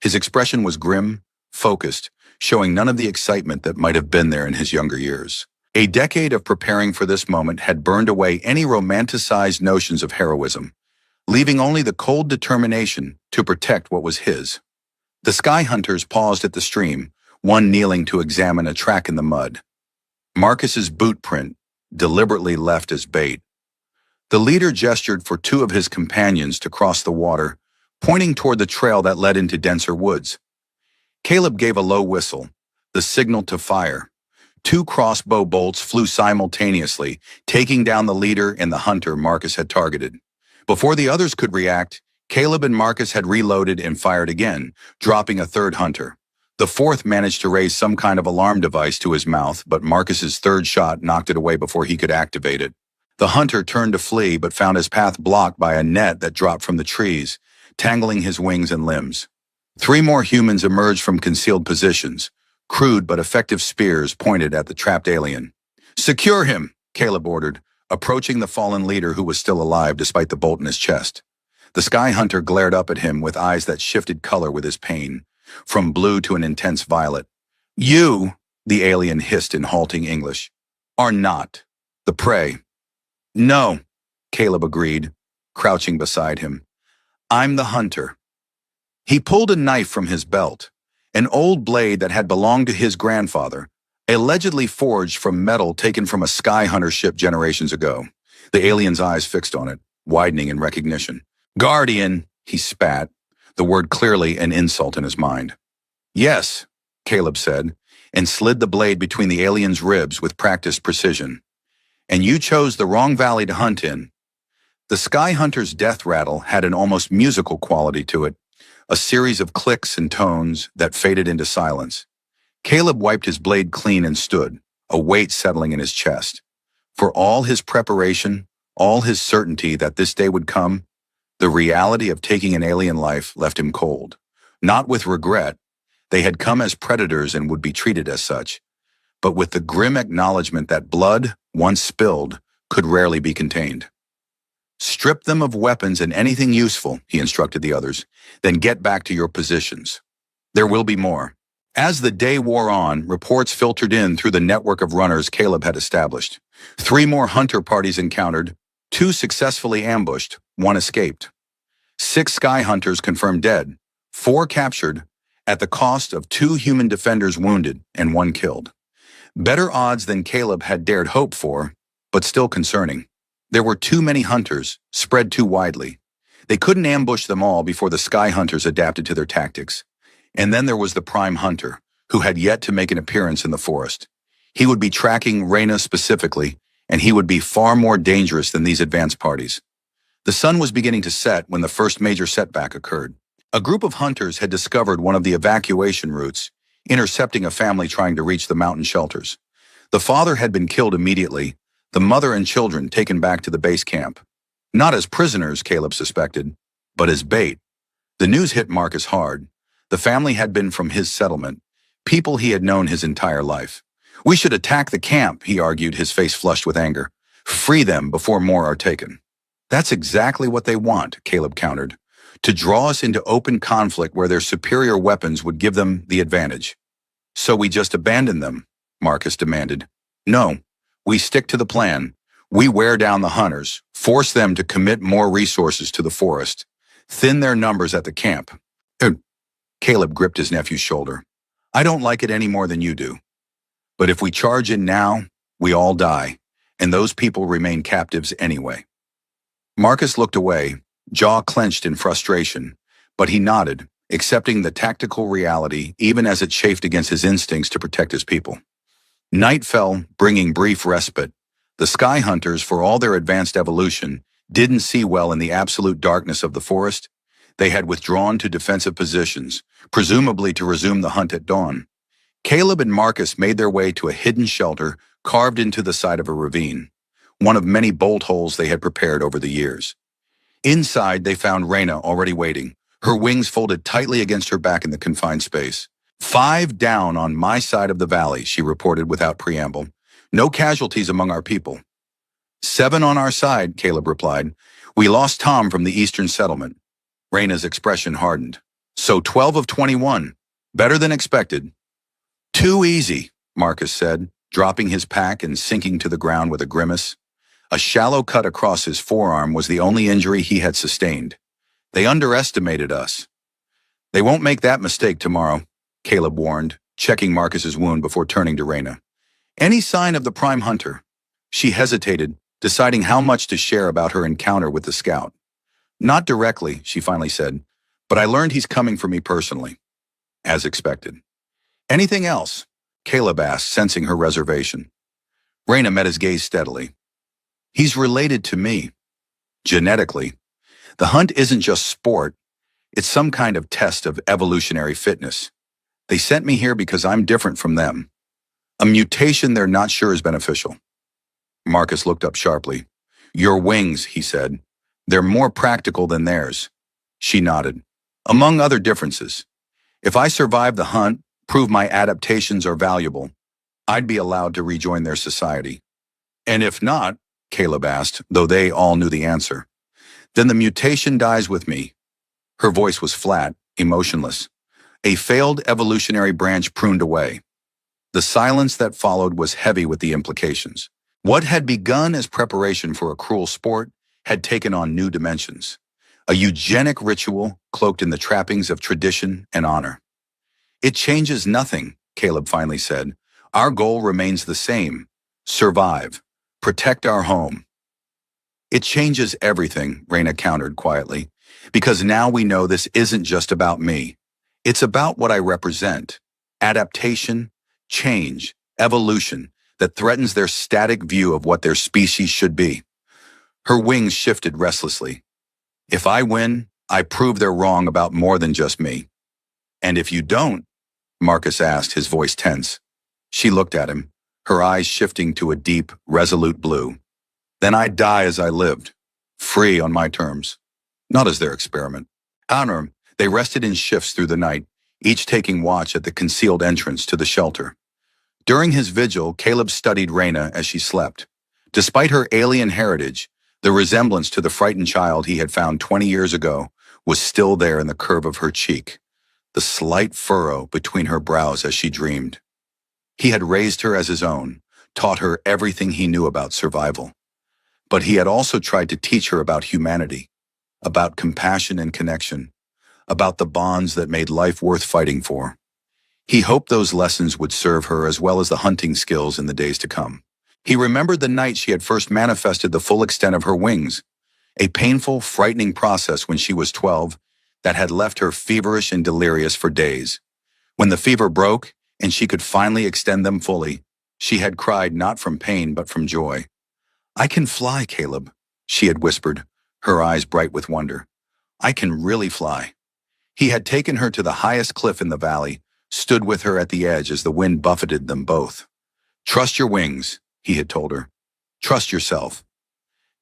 His expression was grim, focused, showing none of the excitement that might have been there in his younger years. A decade of preparing for this moment had burned away any romanticized notions of heroism, leaving only the cold determination to protect what was his. The Sky Hunters paused at the stream, one kneeling to examine a track in the mud. Marcus's boot print, deliberately left as bait. The leader gestured for 2 of his companions to cross the water, pointing toward the trail that led into denser woods. Caleb gave a low whistle, the signal to fire. 2 crossbow bolts flew simultaneously, taking down the leader and the hunter Marcus had targeted. Before the others could react, Caleb and Marcus had reloaded and fired again, dropping a 3rd hunter. The 4th managed to raise some kind of alarm device to his mouth, but Marcus's 3rd shot knocked it away before he could activate it. The hunter turned to flee but found his path blocked by a net that dropped from the trees, tangling his wings and limbs. 3 more humans emerged from concealed positions, crude but effective spears pointed at the trapped alien. "Secure him," Caleb ordered, approaching the fallen leader who was still alive despite the bolt in his chest. The Sky Hunter glared up at him with eyes that shifted color with his pain, from blue to an intense violet. "You," the alien hissed in halting English, "are not the prey." "No," Caleb agreed, crouching beside him. "I'm the hunter." He pulled a knife from his belt, an old blade that had belonged to his grandfather, allegedly forged from metal taken from a Sky Hunter ship generations ago. The alien's eyes fixed on it, widening in recognition. "Guardian," he spat, the word clearly an insult in his mind. "Yes," Caleb said, and slid the blade between the alien's ribs with practiced precision. "And you chose the wrong valley to hunt in." The Sky Hunter's death rattle had an almost musical quality to it, a series of clicks and tones that faded into silence. Caleb wiped his blade clean and stood, a weight settling in his chest. For all his preparation, all his certainty that this day would come, the reality of taking an alien life left him cold. Not with regret. They had come as predators and would be treated as such, but with the grim acknowledgement that blood, once spilled, could rarely be contained. Strip them of weapons and anything useful, he instructed the others, then get back to your positions. There will be more. As the day wore on, reports filtered in through the network of runners Caleb had established. 3 more hunter parties encountered, 2 successfully ambushed, 1 escaped. 6 sky hunters confirmed dead, 4 captured, at the cost of 2 human defenders wounded and 1 killed. Better odds than Caleb had dared hope for, but still concerning. There were too many hunters, spread too widely. They couldn't ambush them all before the sky hunters adapted to their tactics. And then there was the prime hunter, who had yet to make an appearance in the forest. He would be tracking Reyna specifically, and he would be far more dangerous than these advance parties. The sun was beginning to set when the first major setback occurred. A group of hunters had discovered one of the evacuation routes, intercepting a family trying to reach the mountain shelters. The father had been killed immediately, the mother and children taken back to the base camp. Not as prisoners, Caleb suspected, but as bait. The news hit Marcus hard. The family had been from his settlement, people he had known his entire life. We should attack the camp, he argued, his face flushed with anger. Free them before more are taken. That's exactly what they want, Caleb countered, to draw us into open conflict where their superior weapons would give them the advantage. So we just abandon them, Marcus demanded. No, we stick to the plan. We wear down the hunters, force them to commit more resources to the forest, thin their numbers at the camp. Caleb gripped his nephew's shoulder. I don't like it any more than you do. But if we charge in now, we all die, and those people remain captives anyway. Marcus looked away, jaw clenched in frustration, but he nodded, accepting the tactical reality even as it chafed against his instincts to protect his people. Night fell, bringing brief respite. The sky hunters, for all their advanced evolution, didn't see well in the absolute darkness of the forest. They had withdrawn to defensive positions, presumably to resume the hunt at dawn. Caleb and Marcus made their way to a hidden shelter carved into the side of a ravine, one of many bolt holes they had prepared over the years. Inside, they found Reyna already waiting, her wings folded tightly against her back in the confined space. 5 down on my side of the valley, she reported without preamble. No casualties among our people. 7 on our side, Caleb replied. We lost Tom from the eastern settlement. Reyna's expression hardened. So 12 of 21. Better than expected. Too easy, Marcus said, dropping his pack and sinking to the ground with a grimace. A shallow cut across his forearm was the only injury he had sustained. They underestimated us. They won't make that mistake tomorrow, Caleb warned, checking Marcus's wound before turning to Reyna. Any sign of the prime hunter? She hesitated, deciding how much to share about her encounter with the scout. Not directly, she finally said, but I learned he's coming for me personally. As expected. Anything else? Caleb asked, sensing her reservation. Reyna met his gaze steadily. He's related to me. Genetically. The hunt isn't just sport. It's some kind of test of evolutionary fitness. They sent me here because I'm different from them. A mutation they're not sure is beneficial. Marcus looked up sharply. Your wings, he said. They're more practical than theirs. She nodded. Among other differences. If I survive the hunt, prove my adaptations are valuable, I'd be allowed to rejoin their society. And if not, Caleb asked, though they all knew the answer, then the mutation dies with me. Her voice was flat, emotionless. A failed evolutionary branch pruned away. The silence that followed was heavy with the implications. What had begun as preparation for a cruel sport had taken on new dimensions. A eugenic ritual cloaked in the trappings of tradition and honor. It changes nothing, Caleb finally said. Our goal remains the same. Survive. Protect our home. It changes everything, Reyna countered quietly, because now we know this isn't just about me. It's about what I represent. Adaptation, change, evolution that threatens their static view of what their species should be. Her wings shifted restlessly. If I win, I prove they're wrong about more than just me. And if you don't? Marcus asked, his voice tense. She looked at him, her eyes shifting to a deep, resolute blue. Then I'd die as I lived, free on my terms, not as their experiment. However, they rested in shifts through the night, each taking watch at the concealed entrance to the shelter. During his vigil, Caleb studied Reyna as she slept. Despite her alien heritage, the resemblance to the frightened child he had found 20 years ago was still there in the curve of her cheek, the slight furrow between her brows as she dreamed. He had raised her as his own, taught her everything he knew about survival. But he had also tried to teach her about humanity, about compassion and connection, about the bonds that made life worth fighting for. He hoped those lessons would serve her as well as the hunting skills in the days to come. He remembered the night she had first manifested the full extent of her wings, a painful, frightening process when she was 12 that had left her feverish and delirious for days. When the fever broke and she could finally extend them fully, she had cried not from pain but from joy. "I can fly, Caleb," she had whispered, her eyes bright with wonder. "I can really fly." He had taken her to the highest cliff in the valley, stood with her at the edge as the wind buffeted them both. "Trust your wings," he had told her. "Trust yourself."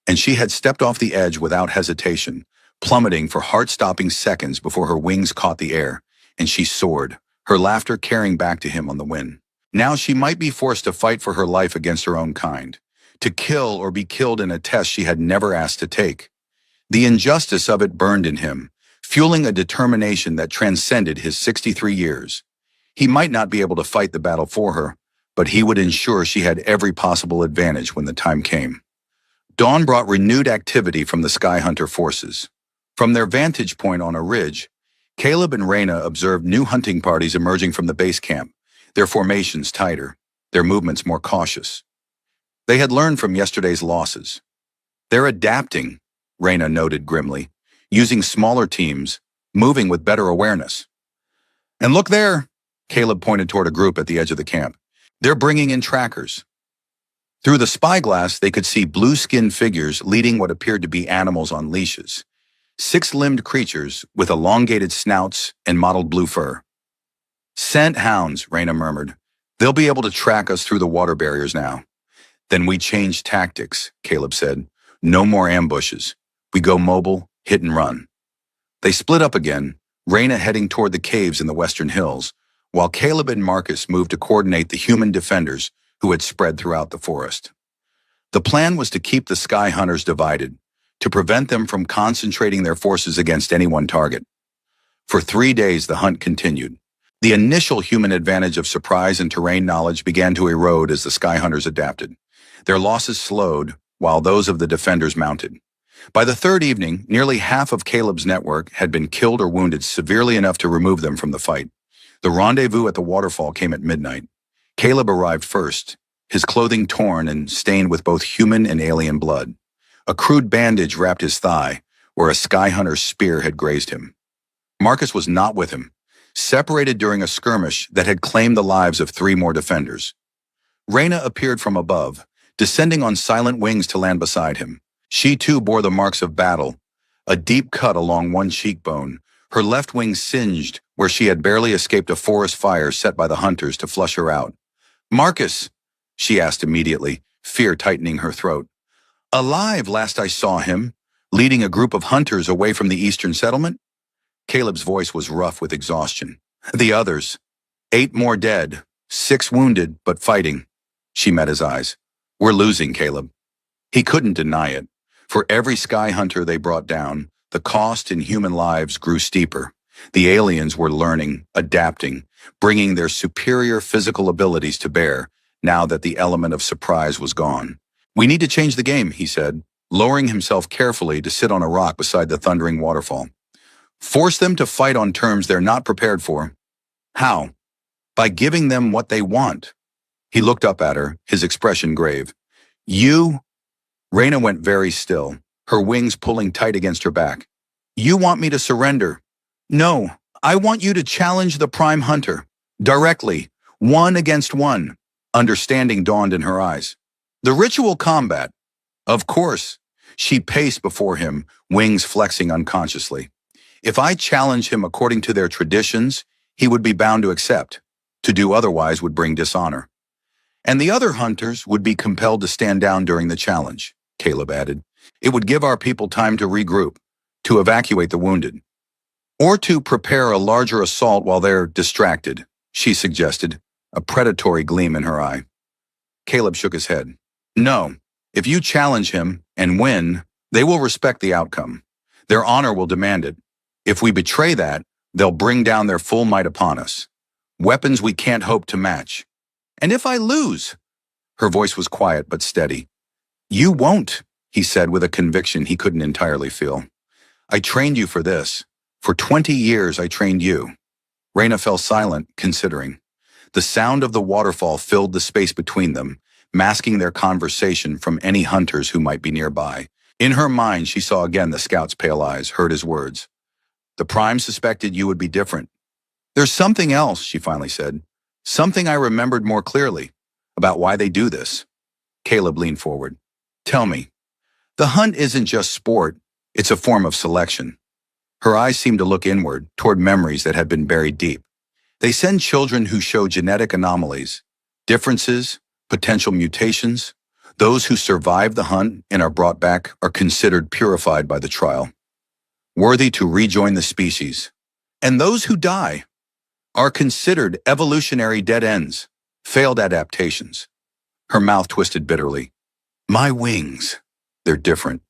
And she had stepped off the edge without hesitation, plummeting for heart-stopping seconds before her wings caught the air, and she soared, her laughter carrying back to him on the wind. Now she might be forced to fight for her life against her own kind, to kill or be killed in a test she had never asked to take. The injustice of it burned in him, fueling a determination that transcended his 63 years. He might not be able to fight the battle for her, but he would ensure she had every possible advantage when the time came. Dawn brought renewed activity from the Sky Hunter forces. From their vantage point on a ridge, Caleb and Reyna observed new hunting parties emerging from the base camp, their formations tighter, their movements more cautious. They had learned from yesterday's losses. "They're adapting," Reyna noted grimly, using smaller teams, moving with better awareness. "And look there," Caleb pointed toward a group at the edge of the camp. "They're bringing in trackers." Through the spyglass, they could see blue-skinned figures leading what appeared to be animals on leashes. Six-limbed creatures with elongated snouts and mottled blue fur. "Scent hounds," Reyna murmured. "They'll be able to track us through the water barriers now." "Then we change tactics," Caleb said. "No more ambushes. We go mobile, hit and run." They split up again, Reyna heading toward the caves in the western hills, while Caleb and Marcus moved to coordinate the human defenders who had spread throughout the forest. The plan was to keep the Sky Hunters divided, to prevent them from concentrating their forces against any one target. For 3 days, the hunt continued. The initial human advantage of surprise and terrain knowledge began to erode as the Sky Hunters adapted. Their losses slowed, while those of the defenders mounted. By the third evening, nearly half of Caleb's network had been killed or wounded severely enough to remove them from the fight. The rendezvous at the waterfall came at midnight. Caleb arrived first, his clothing torn and stained with both human and alien blood. A crude bandage wrapped his thigh, where a Sky Hunter's spear had grazed him. Marcus was not with him, separated during a skirmish that had claimed the lives of 3 more defenders. Reyna appeared from above, descending on silent wings to land beside him. She too bore the marks of battle, a deep cut along one cheekbone, her left wing singed where she had barely escaped a forest fire set by the hunters to flush her out. "Marcus," she asked immediately, fear tightening her throat. "Alive last I saw him, leading a group of hunters away from the eastern settlement?" Caleb's voice was rough with exhaustion. "The others. 8 more dead, 6 wounded, but fighting." She met his eyes. "We're losing, Caleb." He couldn't deny it. For every Sky Hunter they brought down, the cost in human lives grew steeper. The aliens were learning, adapting, bringing their superior physical abilities to bear, now that the element of surprise was gone. "We need to change the game," he said, lowering himself carefully to sit on a rock beside the thundering waterfall. "Force them to fight on terms they're not prepared for." "How?" "By giving them what they want." He looked up at her, his expression grave. "You—" Reyna went very still, her wings pulling tight against her back. "You want me to surrender?" "No, I want you to challenge the Prime Hunter. Directly, 1 against 1. Understanding dawned in her eyes. "The ritual combat." "Of course. She paced before him, wings flexing unconsciously. If I challenge him according to their traditions, he would be bound to accept. To do otherwise would bring dishonor. And the other hunters would be compelled to stand down during the challenge, Caleb added. It would give our people time to regroup, to evacuate the wounded, or to prepare a larger assault while they're distracted, she suggested, a predatory gleam in her eye. Caleb shook his head. No, if you challenge him and win, they will respect the outcome. Their honor will demand it. If we betray that, they'll bring down their full might upon us. Weapons we can't hope to match. And if I lose? Her voice was quiet but steady. You won't, he said with a conviction he couldn't entirely feel. I trained you for this. For 20 years I trained you. Reyna fell silent, considering. The sound of the waterfall filled the space between them, masking their conversation from any hunters who might be nearby. In her mind, she saw again the scout's pale eyes, heard his words. The Prime suspected you would be different. There's something else, she finally said. Something I remembered more clearly about why they do this. Caleb leaned forward. Tell me. The hunt isn't just sport, it's a form of selection. Her eyes seemed to look inward, toward memories that had been buried deep. They send children who show genetic anomalies, differences, potential mutations. Those who survive the hunt and are brought back are considered purified by the trial, worthy to rejoin the species. And those who die are considered evolutionary dead ends, failed adaptations. Her mouth twisted bitterly. My wings. They're different,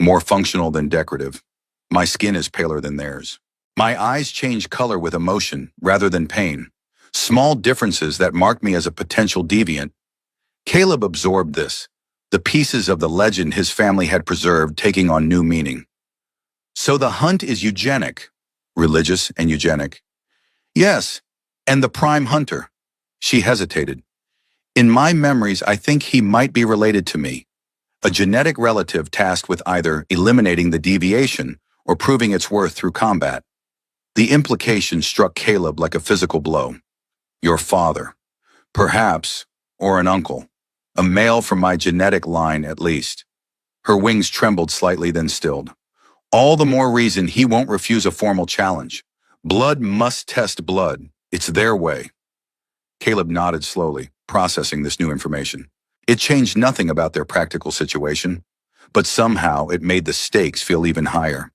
more functional than decorative. My skin is paler than theirs. My eyes change color with emotion rather than pain. Small differences that mark me as a potential deviant. Caleb absorbed this, the pieces of the legend his family had preserved taking on new meaning. So the hunt is eugenic, religious and eugenic. Yes, and the Prime Hunter. She hesitated. In my memories, I think he might be related to me, a genetic relative tasked with either eliminating the deviation or proving its worth through combat. The implication struck Caleb like a physical blow. Your father, perhaps, or an uncle, a male from my genetic line at least. Her wings trembled slightly, then stilled. All the more reason he won't refuse a formal challenge. Blood must test blood. It's their way. Caleb nodded slowly, processing this new information. It changed nothing about their practical situation, but somehow it made the stakes feel even higher.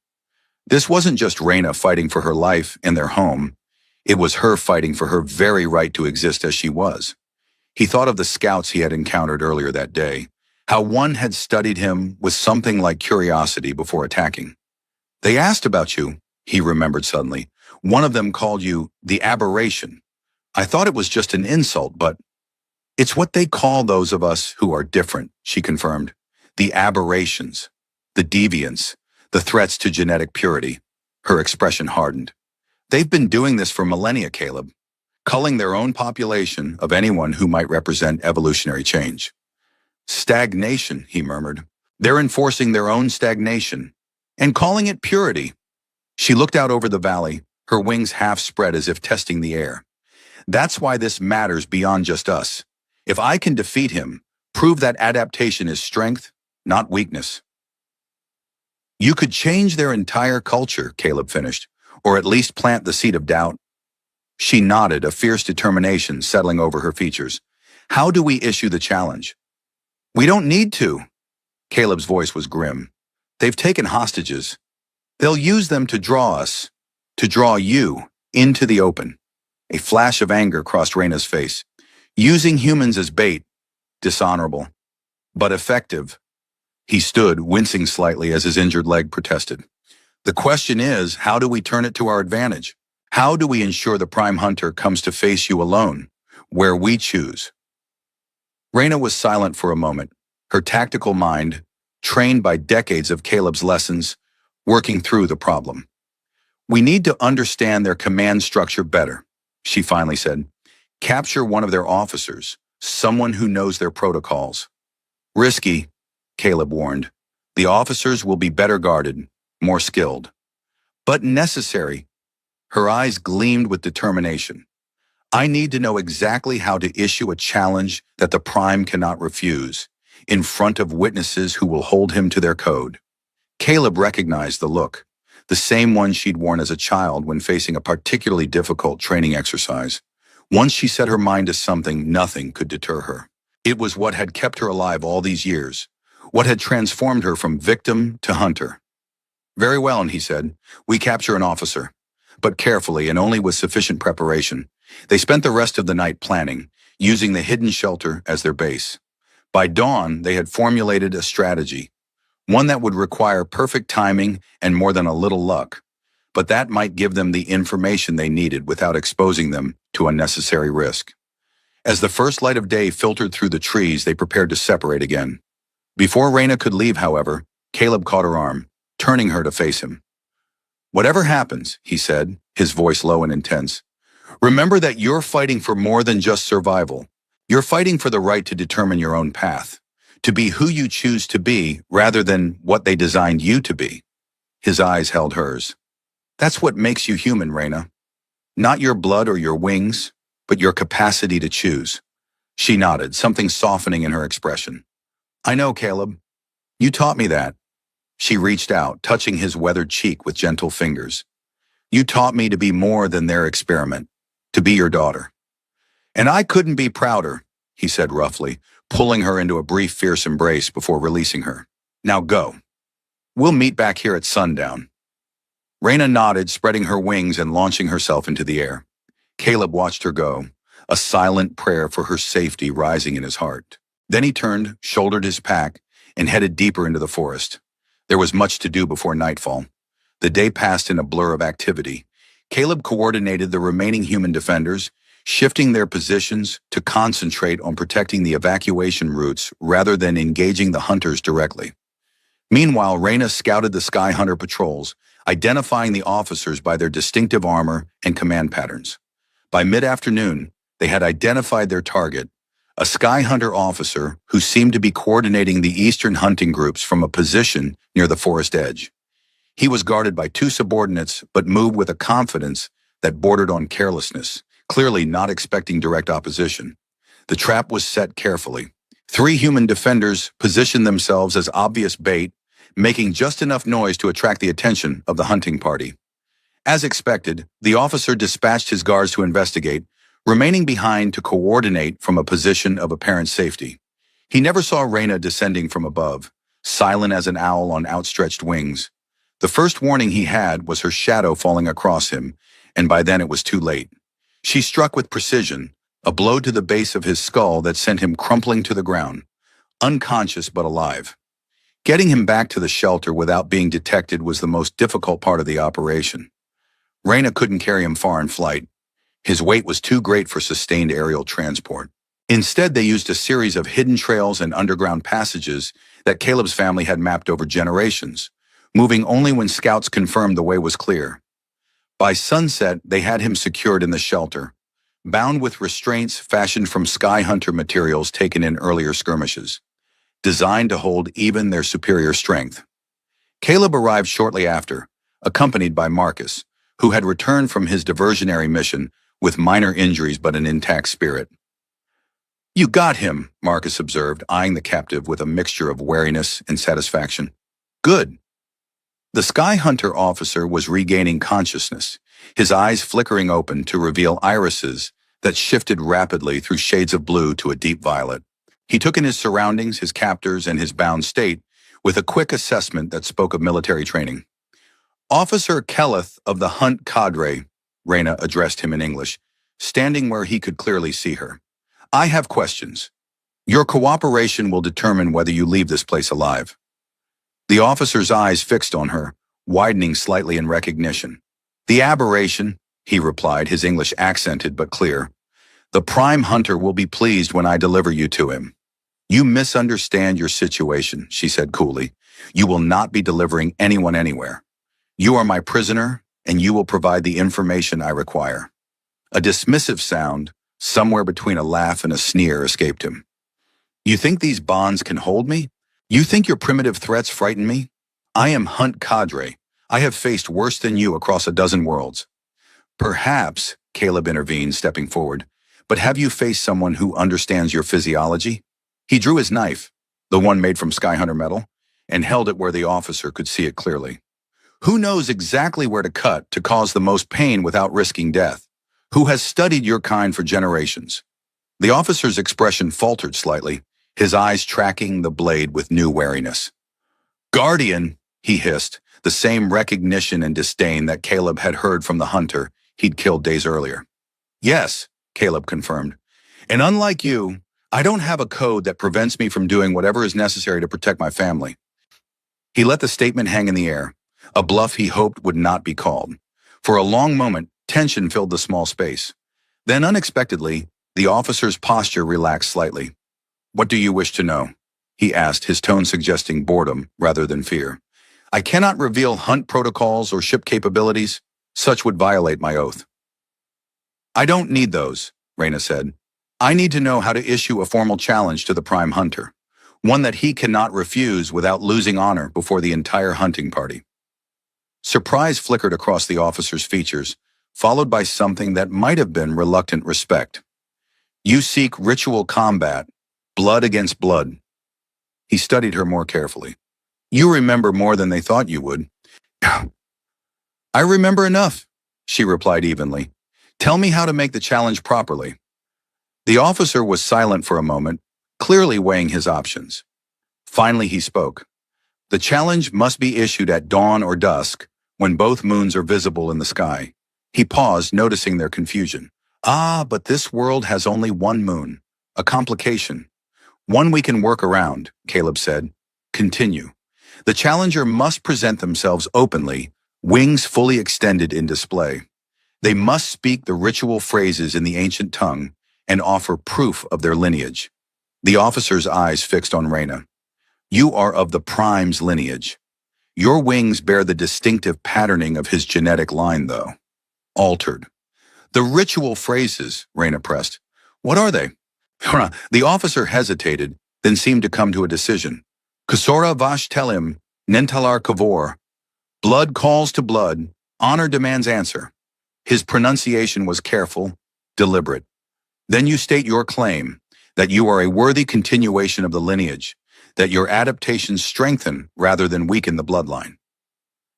This wasn't just Reyna fighting for her life and their home. It was her fighting for her very right to exist as she was. He thought of the scouts he had encountered earlier that day, how one had studied him with something like curiosity before attacking. They asked about you, he remembered suddenly. One of them called you the aberration. I thought it was just an insult, but it's what they call those of us who are different, she confirmed. The aberrations, the deviants, the threats to genetic purity. Her expression hardened. They've been doing this for millennia, Caleb, culling their own population of anyone who might represent evolutionary change. Stagnation, he murmured. They're enforcing their own stagnation and calling it purity. She looked out over the valley, her wings half spread as if testing the air. That's why this matters beyond just us. If I can defeat him, prove that adaptation is strength, not weakness. You could change their entire culture, Caleb finished, or at least plant the seed of doubt. She nodded, a fierce determination settling over her features. How do we issue the challenge? We don't need to. Caleb's voice was grim. They've taken hostages. They'll use them to draw us, to draw you, into the open. A flash of anger crossed Reyna's face. Using humans as bait, dishonorable, but effective. He stood, wincing slightly as his injured leg protested. The question is, how do we turn it to our advantage? How do we ensure the Prime Hunter comes to face you alone, where we choose? Reyna was silent for a moment, her tactical mind, trained by decades of Caleb's lessons, working through the problem. We need to understand their command structure better, she finally said. Capture one of their officers, someone who knows their protocols. Risky, Caleb warned. The officers will be better guarded, more skilled. But necessary. Her eyes gleamed with determination. I need to know exactly how to issue a challenge that the Prime cannot refuse. in front of witnesses who will hold him to their code. Caleb recognized the look, the same one she'd worn as a child when facing a particularly difficult training exercise. Once she set her mind to something, nothing could deter her. It was what had kept her alive all these years, what had transformed her from victim to hunter. "Very well," he said. "We capture an officer." But carefully and only with sufficient preparation. They spent the rest of the night planning, using the hidden shelter as their base. By dawn, they had formulated a strategy, one that would require perfect timing and more than a little luck, but that might give them the information they needed without exposing them to unnecessary risk. As the first light of day filtered through the trees, they prepared to separate again. Before Raina could leave, however, Caleb caught her arm, turning her to face him. "Whatever happens," he said, his voice low and intense, "remember that you're fighting for more than just survival. You're fighting for the right to determine your own path, to be who you choose to be rather than what they designed you to be." His eyes held hers. "That's what makes you human, Raina. Not your blood or your wings, but your capacity to choose." She nodded, something softening in her expression. "I know, Caleb. You taught me that." She reached out, touching his weathered cheek with gentle fingers. "You taught me to be more than their experiment, to be your daughter." "And I couldn't be prouder," he said roughly, pulling her into a brief, fierce embrace before releasing her. "Now go. We'll meet back here at sundown." Raina nodded, spreading her wings and launching herself into the air. Caleb watched her go, a silent prayer for her safety rising in his heart. Then he turned, shouldered his pack, and headed deeper into the forest. There was much to do before nightfall. The day passed in a blur of activity. Caleb coordinated the remaining human defenders, shifting their positions to concentrate on protecting the evacuation routes rather than engaging the hunters directly. Meanwhile, Raina scouted the Sky Hunter patrols, identifying the officers by their distinctive armor and command patterns. By mid-afternoon, they had identified their target, a Sky Hunter officer who seemed to be coordinating the eastern hunting groups from a position near the forest edge. He was guarded by two subordinates, but moved with a confidence that bordered on carelessness, clearly not expecting direct opposition. The trap was set carefully. 3 human defenders positioned themselves as obvious bait, making just enough noise to attract the attention of the hunting party. As expected, the officer dispatched his guards to investigate, remaining behind to coordinate from a position of apparent safety. He never saw Raina descending from above, silent as an owl on outstretched wings. The first warning he had was her shadow falling across him, and by then it was too late. She struck with precision, a blow to the base of his skull that sent him crumpling to the ground, unconscious but alive. Getting him back to the shelter without being detected was the most difficult part of the operation. Raina couldn't carry him far in flight. His weight was too great for sustained aerial transport. Instead, they used a series of hidden trails and underground passages that Caleb's family had mapped over generations, moving only when scouts confirmed the way was clear. By sunset, they had him secured in the shelter, bound with restraints fashioned from Sky Hunter materials taken in earlier skirmishes, designed to hold even their superior strength. Caleb arrived shortly after, accompanied by Marcus, who had returned from his diversionary mission with minor injuries but an intact spirit. "You got him," Marcus observed, eyeing the captive with a mixture of wariness and satisfaction. "Good." The Sky Hunter officer was regaining consciousness, his eyes flickering open to reveal irises that shifted rapidly through shades of blue to a deep violet. He took in his surroundings, his captors, and his bound state with a quick assessment that spoke of military training. "Officer Kelleth of the Hunt Cadre," Raina addressed him in English, standing where he could clearly see her. "I have questions. Your cooperation will determine whether you leave this place alive." The officer's eyes fixed on her, widening slightly in recognition. "The aberration," he replied, his English accented but clear. "The Prime Hunter will be pleased when I deliver you to him." "You misunderstand your situation," she said coolly. "You will not be delivering anyone anywhere. You are my prisoner, and you will provide the information I require." A dismissive sound, somewhere between a laugh and a sneer, escaped him. "You think these bonds can hold me? You think your primitive threats frighten me? I am Hunt Cadre. I have faced worse than you across a dozen worlds." "Perhaps," Caleb intervened, stepping forward, "but have you faced someone who understands your physiology?" He drew his knife, the one made from Skyhunter metal, and held it where the officer could see it clearly. Who knows exactly where to cut to cause the most pain without risking death? Who has studied your kind for generations? The officer's expression faltered slightly, his eyes tracking the blade with new wariness. Guardian, he hissed, the same recognition and disdain that Caleb had heard from the hunter he'd killed days earlier. Yes, Caleb confirmed. And unlike you, I don't have a code that prevents me from doing whatever is necessary to protect my family. He let the statement hang in the air, a bluff he hoped would not be called. For a long moment, tension filled the small space. Then unexpectedly, the officer's posture relaxed slightly. What do you wish to know? He asked, his tone suggesting boredom rather than fear. I cannot reveal hunt protocols or ship capabilities. Such would violate my oath. I don't need those, Reyna said. I need to know how to issue a formal challenge to the Prime Hunter, one that he cannot refuse without losing honor before the entire hunting party. Surprise flickered across the officer's features, followed by something that might have been reluctant respect. You seek ritual combat, blood against blood. He studied her more carefully. You remember more than they thought you would. I remember enough, she replied evenly. Tell me how to make the challenge properly. The officer was silent for a moment, clearly weighing his options. Finally he spoke. The challenge must be issued at dawn or dusk, when both moons are visible in the sky. He paused, noticing their confusion. But this world has only one moon. A complication. One we can work around, Caleb said. Continue. The challenger must present themselves openly, wings fully extended in display. They must speak the ritual phrases in the ancient tongue and offer proof of their lineage. The officer's eyes fixed on Reyna. You are of the Prime's lineage. Your wings bear the distinctive patterning of his genetic line, though. Altered. The ritual phrases, Reyna pressed. What are they? The officer hesitated, then seemed to come to a decision. Kusora vash telim, nentalar kavor. Blood calls to blood, honor demands answer. His pronunciation was careful, deliberate. Then you state your claim, that you are a worthy continuation of the lineage, that your adaptations strengthen rather than weaken the bloodline.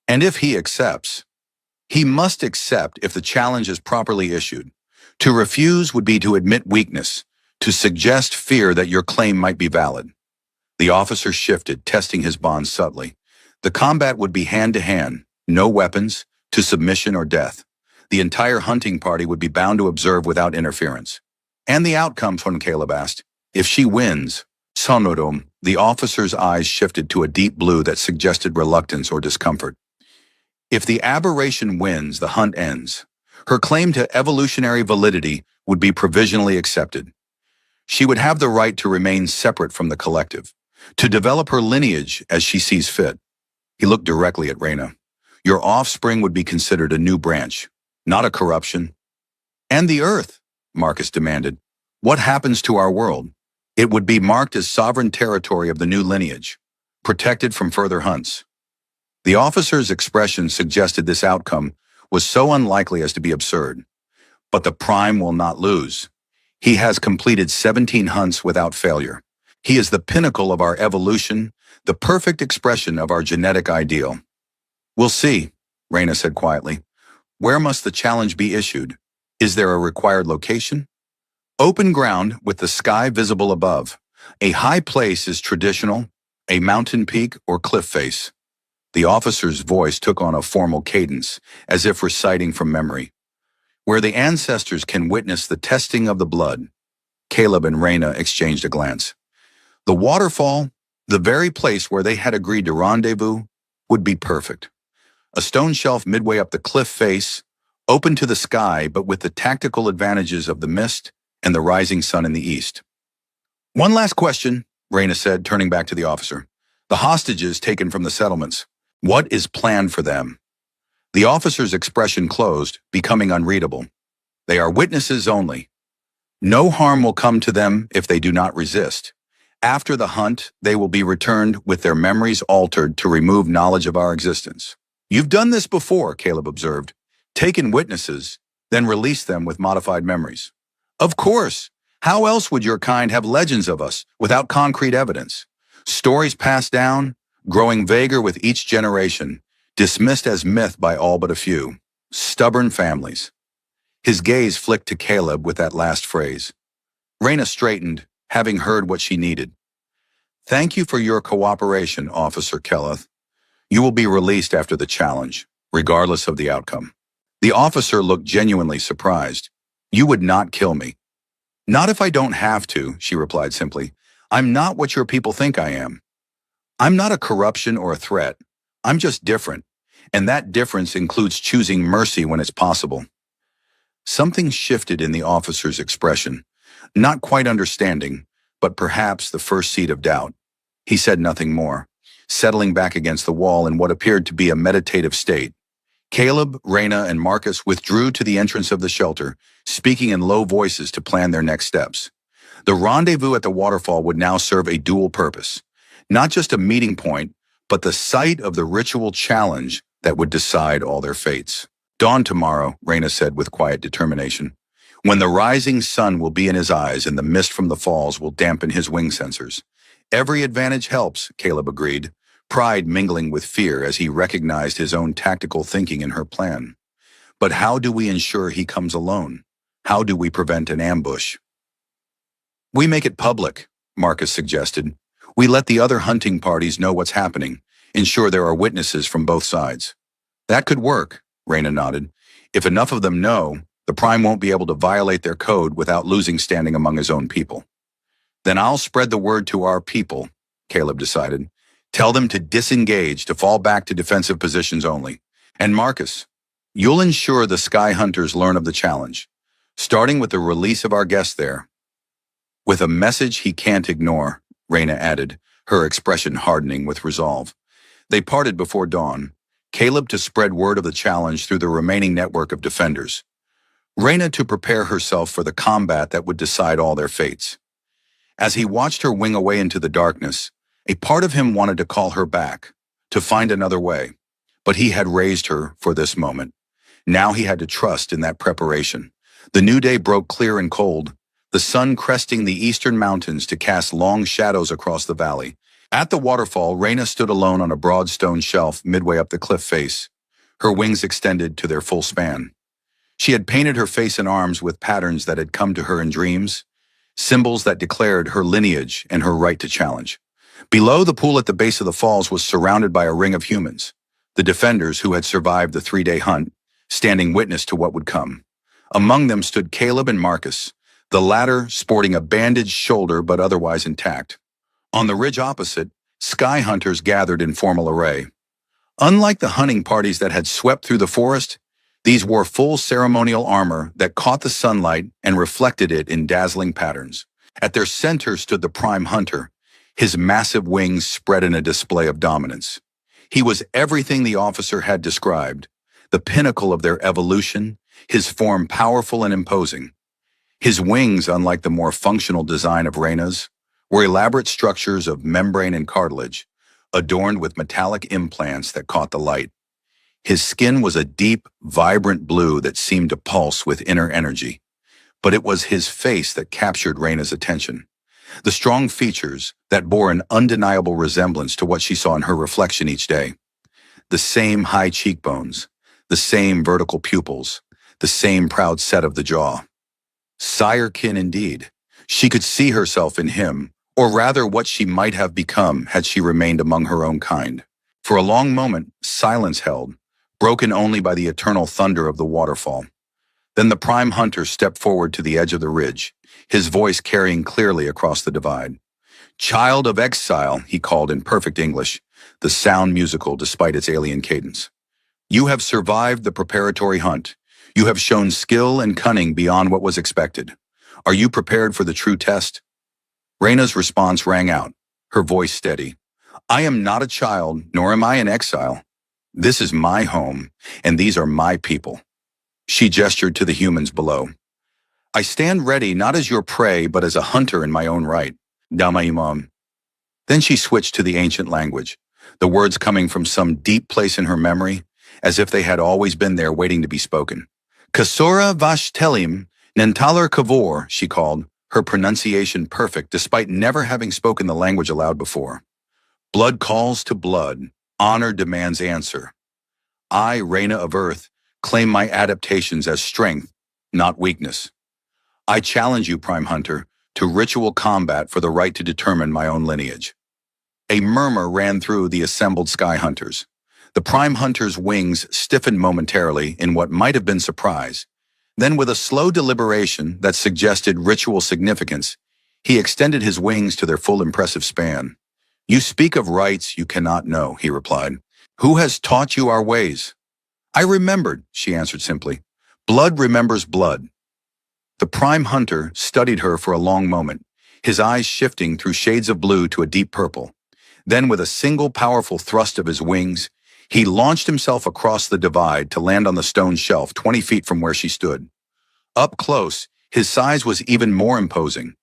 And if he accepts, he must accept if the challenge is properly issued. To refuse would be to admit weakness, to suggest fear that your claim might be valid. The officer shifted, testing his bonds subtly. The combat would be hand-to-hand, no weapons, to submission or death. The entire hunting party would be bound to observe without interference. And the outcome, Von Caleb asked. If she wins, Sonodom, the officer's eyes shifted to a deep blue that suggested reluctance or discomfort. If the aberration wins, the hunt ends. Her claim to evolutionary validity would be provisionally accepted. She would have the right to remain separate from the collective, to develop her lineage as she sees fit. He looked directly at Reyna. Your offspring would be considered a new branch, not a corruption. And the Earth, Marcus demanded. What happens to our world? It would be marked as sovereign territory of the new lineage, protected from further hunts. The officer's expression suggested this outcome was so unlikely as to be absurd. But the Prime will not lose. He has completed 17 hunts without failure. He is the pinnacle of our evolution, the perfect expression of our genetic ideal. We'll see, Reyna said quietly. Where must the challenge be issued? Is there a required location? Open ground with the sky visible above. A high place is traditional, a mountain peak or cliff face. The officer's voice took on a formal cadence, as if reciting from memory. Where the ancestors can witness the testing of the blood. Caleb and Reyna exchanged a glance. The waterfall, the very place where they had agreed to rendezvous, would be perfect. A stone shelf midway up the cliff face, open to the sky but with the tactical advantages of the mist and the rising sun in the east. One last question, Reyna said, turning back to the officer. The hostages taken from the settlements. What is planned for them? The officer's expression closed, becoming unreadable. They are witnesses only. No harm will come to them if they do not resist. After the hunt, they will be returned with their memories altered to remove knowledge of our existence. You've done this before, Caleb observed. Taken witnesses, then released them with modified memories. Of course. How else would your kind have legends of us without concrete evidence? Stories passed down, growing vaguer with each generation, dismissed as myth by all but a few. Stubborn families. His gaze flicked to Caleb with that last phrase. Reyna straightened, having heard what she needed. Thank you for your cooperation, Officer Kelleth. You will be released after the challenge, regardless of the outcome. The officer looked genuinely surprised. You would not kill me. Not if I don't have to, she replied simply. I'm not what your people think I am. I'm not a corruption or a threat. I'm just different, and that difference includes choosing mercy when it's possible. Something shifted in the officer's expression, not quite understanding, but perhaps the first seed of doubt. He said nothing more, settling back against the wall in what appeared to be a meditative state. Caleb, Reyna, and Marcus withdrew to the entrance of the shelter, speaking in low voices to plan their next steps. The rendezvous at the waterfall would now serve a dual purpose, not just a meeting point, but the site of the ritual challenge that would decide all their fates. Dawn tomorrow, Reyna said with quiet determination. When the rising sun will be in his eyes and the mist from the falls will dampen his wing sensors. Every advantage helps, Caleb agreed, pride mingling with fear as he recognized his own tactical thinking in her plan. But how do we ensure he comes alone? How do we prevent an ambush? We make it public, Marcus suggested. We let the other hunting parties know what's happening, ensure there are witnesses from both sides. That could work, Reyna nodded. If enough of them know, the Prime won't be able to violate their code without losing standing among his own people. Then I'll spread the word to our people, Caleb decided. Tell them to disengage, to fall back to defensive positions only. And Marcus, you'll ensure the Sky Hunters learn of the challenge, starting with the release of our guest there. With a message he can't ignore, Reyna added, her expression hardening with resolve. They parted before dawn, Caleb to spread word of the challenge through the remaining network of defenders, Reyna to prepare herself for the combat that would decide all their fates. As he watched her wing away into the darkness, a part of him wanted to call her back, to find another way. But he had raised her for this moment. Now he had to trust in that preparation. The new day broke clear and cold, the sun cresting the eastern mountains to cast long shadows across the valley. At the waterfall, Reyna stood alone on a broad stone shelf midway up the cliff face, her wings extended to their full span. She had painted her face and arms with patterns that had come to her in dreams, symbols that declared her lineage and her right to challenge. Below, the pool at the base of the falls was surrounded by a ring of humans, the defenders who had survived the 3-day hunt, standing witness to what would come. Among them stood Caleb and Marcus, the latter sporting a bandaged shoulder but otherwise intact. On the ridge opposite, Sky Hunters gathered in formal array. Unlike the hunting parties that had swept through the forest, these wore full ceremonial armor that caught the sunlight and reflected it in dazzling patterns. At their center stood the Prime Hunter, his massive wings spread in a display of dominance. He was everything the officer had described, the pinnacle of their evolution, his form powerful and imposing. His wings, unlike the more functional design of Reyna's, were elaborate structures of membrane and cartilage, adorned with metallic implants that caught the light. His skin was a deep, vibrant blue that seemed to pulse with inner energy. But it was his face that captured Reyna's attention. The strong features that bore an undeniable resemblance to what she saw in her reflection each day. The same high cheekbones, the same vertical pupils, the same proud set of the jaw. Sirekin indeed. She could see herself in him, or rather what she might have become had she remained among her own kind. For a long moment, silence held, broken only by the eternal thunder of the waterfall. Then the Prime Hunter stepped forward to the edge of the ridge, his voice carrying clearly across the divide. Child of exile, he called in perfect English, the sound musical despite its alien cadence. You have survived the preparatory hunt. You have shown skill and cunning beyond what was expected. Are you prepared for the true test? Reyna's response rang out, her voice steady. I am not a child, nor am I an exile. This is my home, and these are my people. She gestured to the humans below. I stand ready not as your prey, but as a hunter in my own right. Damaimam. Then she switched to the ancient language, the words coming from some deep place in her memory, as if they had always been there waiting to be spoken. Kasora Vashtelim Nentalar Kavor, she called, her pronunciation perfect despite never having spoken the language aloud before. Blood calls to blood. Honor demands answer. I, Reyna of Earth, claim my adaptations as strength, not weakness. I challenge you, Prime Hunter, to ritual combat for the right to determine my own lineage. A murmur ran through the assembled Sky Hunters. The Prime Hunter's wings stiffened momentarily in what might have been surprise. Then, with a slow deliberation that suggested ritual significance, he extended his wings to their full impressive span. You speak of rights you cannot know, he replied. Who has taught you our ways? I remembered, she answered simply. Blood remembers blood. The Prime Hunter studied her for a long moment, his eyes shifting through shades of blue to a deep purple. Then, with a single powerful thrust of his wings, he launched himself across the divide to land on the stone shelf 20 feet from where she stood. Up close, his size was even more imposing.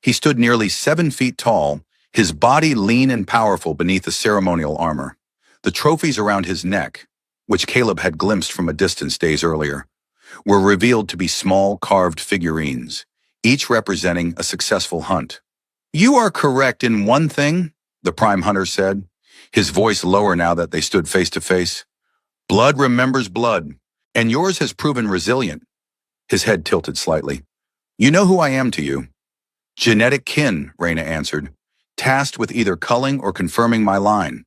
He stood nearly 7 feet tall, his body lean and powerful beneath the ceremonial armor. The trophies around his neck, which Caleb had glimpsed from a distance days earlier, were revealed to be small carved figurines, each representing a successful hunt. You are correct in one thing, the Prime Hunter said, his voice lower now that they stood face to face. Blood remembers blood, and yours has proven resilient. His head tilted slightly. You know who I am to you. Genetic kin, Reyna answered, tasked with either culling or confirming my line.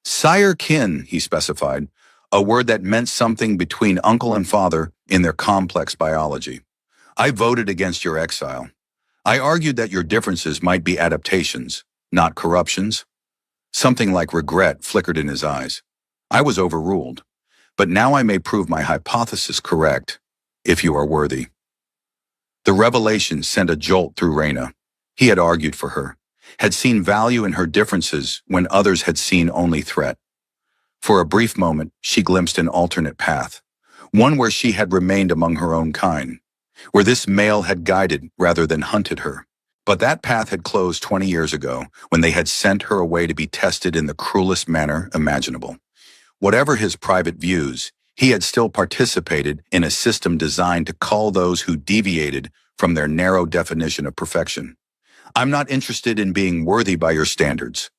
Sire kin, he specified, a word that meant something between uncle and father in their complex biology. I voted against your exile. I argued that your differences might be adaptations, not corruptions. Something like regret flickered in his eyes. I was overruled, but now I may prove my hypothesis correct, if you are worthy. The revelation sent a jolt through Reyna. He had argued for her, had seen value in her differences when others had seen only threat. For a brief moment, she glimpsed an alternate path, one where she had remained among her own kind, where this male had guided rather than hunted her. But that path had closed 20 years ago, when they had sent her away to be tested in the cruelest manner imaginable. Whatever his private views, he had still participated in a system designed to cull those who deviated from their narrow definition of perfection. I'm not interested in being worthy by your standards.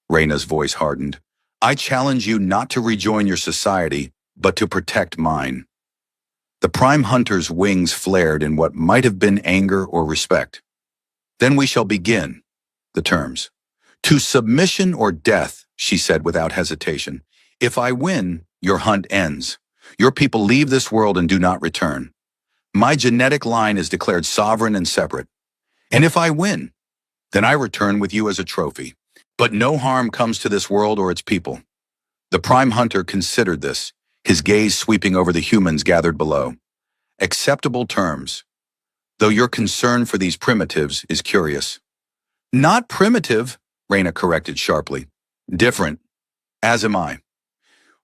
Reyna's voice hardened. I challenge you not to rejoin your society, but to protect mine. The Prime Hunter's wings flared in what might have been anger or respect. Then we shall begin. The terms. To submission or death, she said without hesitation. If I win, your hunt ends. Your people leave this world and do not return. My genetic line is declared sovereign and separate. And if I win, then I return with you as a trophy. But no harm comes to this world or its people. The Prime Hunter considered this, his gaze sweeping over the humans gathered below. Acceptable terms, though your concern for these primitives is curious. Not primitive, Reyna corrected sharply. Different, as am I.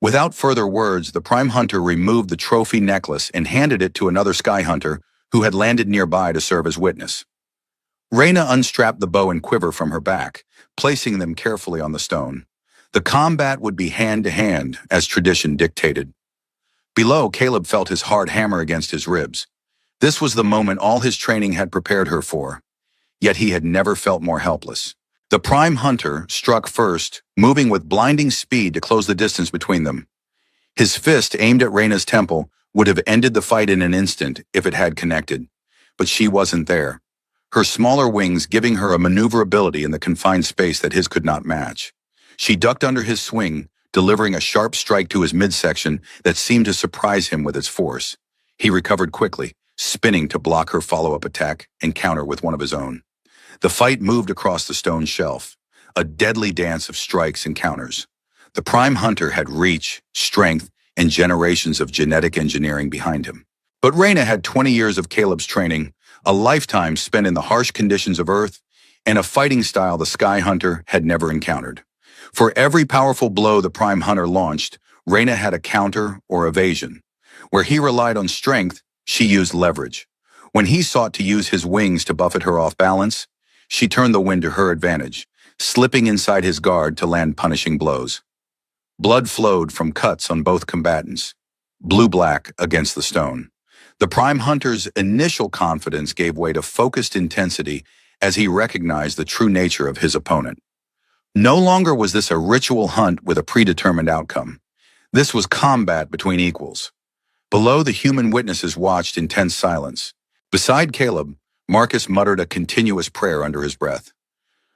Without further words, the Prime Hunter removed the trophy necklace and handed it to another Sky Hunter who had landed nearby to serve as witness. Reyna unstrapped the bow and quiver from her back, placing them carefully on the stone. The combat would be hand-to-hand, as tradition dictated. Below, Caleb felt his hard hammer against his ribs. This was the moment all his training had prepared her for. Yet he had never felt more helpless. The Prime Hunter struck first, moving with blinding speed to close the distance between them. His fist aimed at Reyna's temple would have ended the fight in an instant if it had connected. But she wasn't there, her smaller wings giving her a maneuverability in the confined space that his could not match. She ducked under his swing, delivering a sharp strike to his midsection that seemed to surprise him with its force. He recovered quickly, spinning to block her follow-up attack and counter with one of his own. The fight moved across the stone shelf, a deadly dance of strikes and counters. The Prime Hunter had reach, strength, and generations of genetic engineering behind him. But Reyna had 20 years of Caleb's training, a lifetime spent in the harsh conditions of Earth, and a fighting style the Sky Hunter had never encountered. For every powerful blow the Prime Hunter launched, Reyna had a counter or evasion. Where he relied on strength, she used leverage. When he sought to use his wings to buffet her off balance, she turned the wind to her advantage, slipping inside his guard to land punishing blows. Blood flowed from cuts on both combatants, blue-black against the stone. The Prime Hunter's initial confidence gave way to focused intensity as he recognized the true nature of his opponent. No longer was this a ritual hunt with a predetermined outcome. This was combat between equals. Below, the human witnesses watched in tense silence. Beside Caleb, Marcus muttered a continuous prayer under his breath.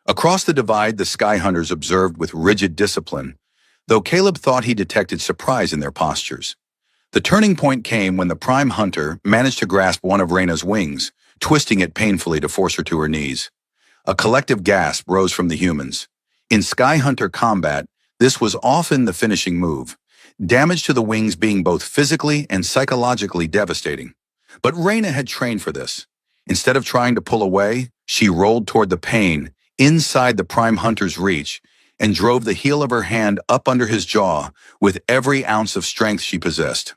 Across the divide, the sky hunters observed with rigid discipline, though Caleb thought he detected surprise in their postures. The turning point came when the prime hunter managed to grasp one of Reyna's wings, twisting it painfully to force her to her knees. A collective gasp rose from the humans. In sky hunter combat, this was often the finishing move, damage to the wings being both physically and psychologically devastating. But Reyna had trained for this. Instead of trying to pull away, she rolled toward the pain, inside the prime hunter's reach, and drove the heel of her hand up under his jaw with every ounce of strength she possessed.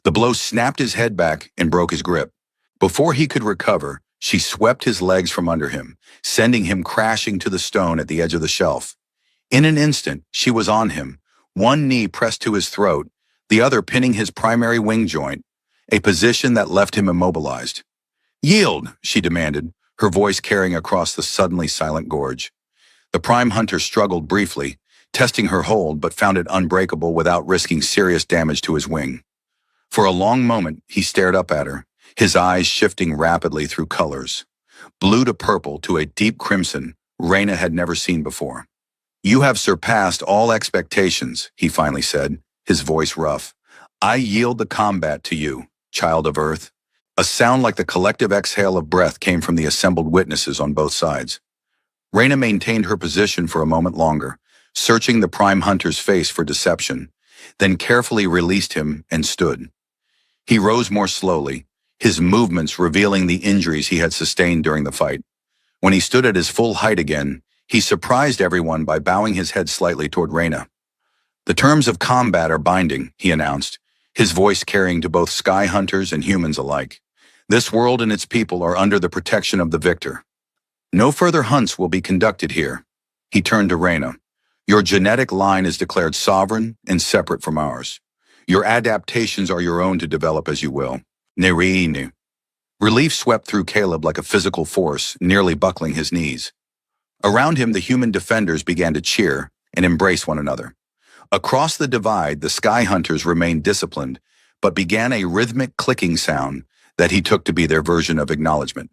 The blow snapped his head back and broke his grip. Before he could recover, she swept his legs from under him, sending him crashing to the stone at the edge of the shelf. In an instant, she was on him, one knee pressed to his throat, the other pinning his primary wing joint, a position that left him immobilized. "Yield," she demanded, her voice carrying across the suddenly silent gorge. The prime hunter struggled briefly, testing her hold, but found it unbreakable without risking serious damage to his wing. For a long moment, he stared up at her, his eyes shifting rapidly through colors. Blue to purple to a deep crimson Reyna had never seen before. "You have surpassed all expectations," he finally said, his voice rough. "I yield the combat to you, child of Earth." A sound like the collective exhale of breath came from the assembled witnesses on both sides. Reyna maintained her position for a moment longer, searching the prime hunter's face for deception, then carefully released him and stood. He rose more slowly, his movements revealing the injuries he had sustained during the fight. When he stood at his full height again, he surprised everyone by bowing his head slightly toward Reyna. "The terms of combat are binding," he announced, his voice carrying to both sky hunters and humans alike. "This world and its people are under the protection of the victor. No further hunts will be conducted here." He turned to Reyna. "Your genetic line is declared sovereign and separate from ours. Your adaptations are your own to develop as you will. Nerini." Relief swept through Caleb like a physical force, nearly buckling his knees. Around him, the human defenders began to cheer and embrace one another. Across the divide, the sky hunters remained disciplined, but began a rhythmic clicking sound that he took to be their version of acknowledgement.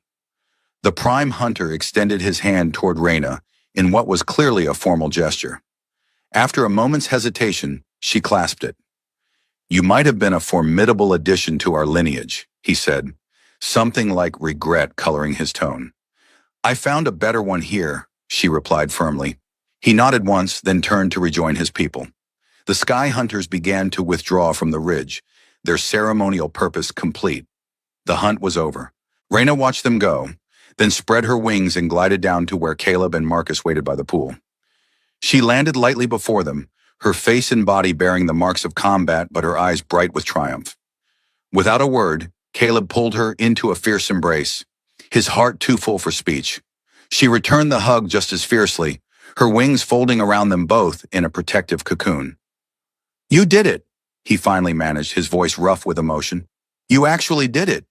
The prime hunter extended his hand toward Reyna in what was clearly a formal gesture. After a moment's hesitation, she clasped it. "You might have been a formidable addition to our lineage," he said, something like regret coloring his tone. "I found a better one here," she replied firmly. He nodded once, then turned to rejoin his people. The sky hunters began to withdraw from the ridge, their ceremonial purpose complete. The hunt was over. Reyna watched them go, then spread her wings and glided down to where Caleb and Marcus waited by the pool. She landed lightly before them, her face and body bearing the marks of combat but her eyes bright with triumph. Without a word, Caleb pulled her into a fierce embrace, his heart too full for speech. She returned the hug just as fiercely, her wings folding around them both in a protective cocoon. "You did it," he finally managed, his voice rough with emotion. "You actually did it."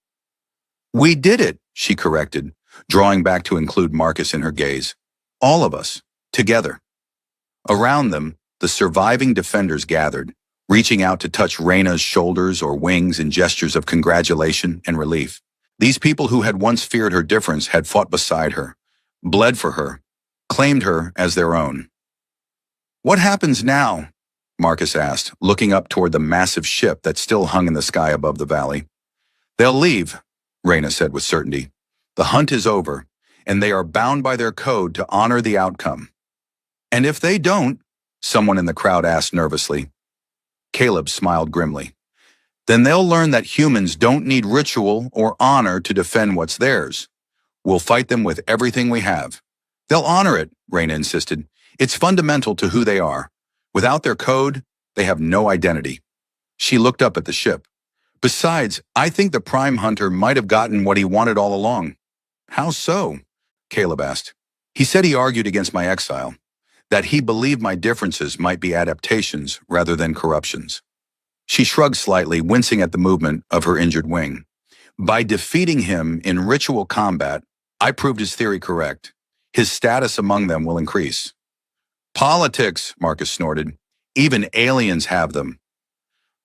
"We did it," she corrected, drawing back to include Marcus in her gaze. "All of us, together." Around them, the surviving defenders gathered, reaching out to touch Reyna's shoulders or wings in gestures of congratulation and relief. These people who had once feared her difference had fought beside her, bled for her, claimed her as their own. "What happens now?" Marcus asked, looking up toward the massive ship that still hung in the sky above the valley. "They'll leave," Reyna said with certainty. "The hunt is over, and they are bound by their code to honor the outcome." "And if they don't?" someone in the crowd asked nervously. Caleb smiled grimly. "Then they'll learn that humans don't need ritual or honor to defend what's theirs. We'll fight them with everything we have." "They'll honor it," Reyna insisted. "It's fundamental to who they are. Without their code, they have no identity." She looked up at the ship. "Besides, I think the prime hunter might have gotten what he wanted all along." "How so?" Caleb asked. "He said he argued against my exile, that he believed my differences might be adaptations rather than corruptions." She shrugged slightly, wincing at the movement of her injured wing. "By defeating him in ritual combat, I proved his theory correct. His status among them will increase." Politics, Marcus snorted. Even aliens have them.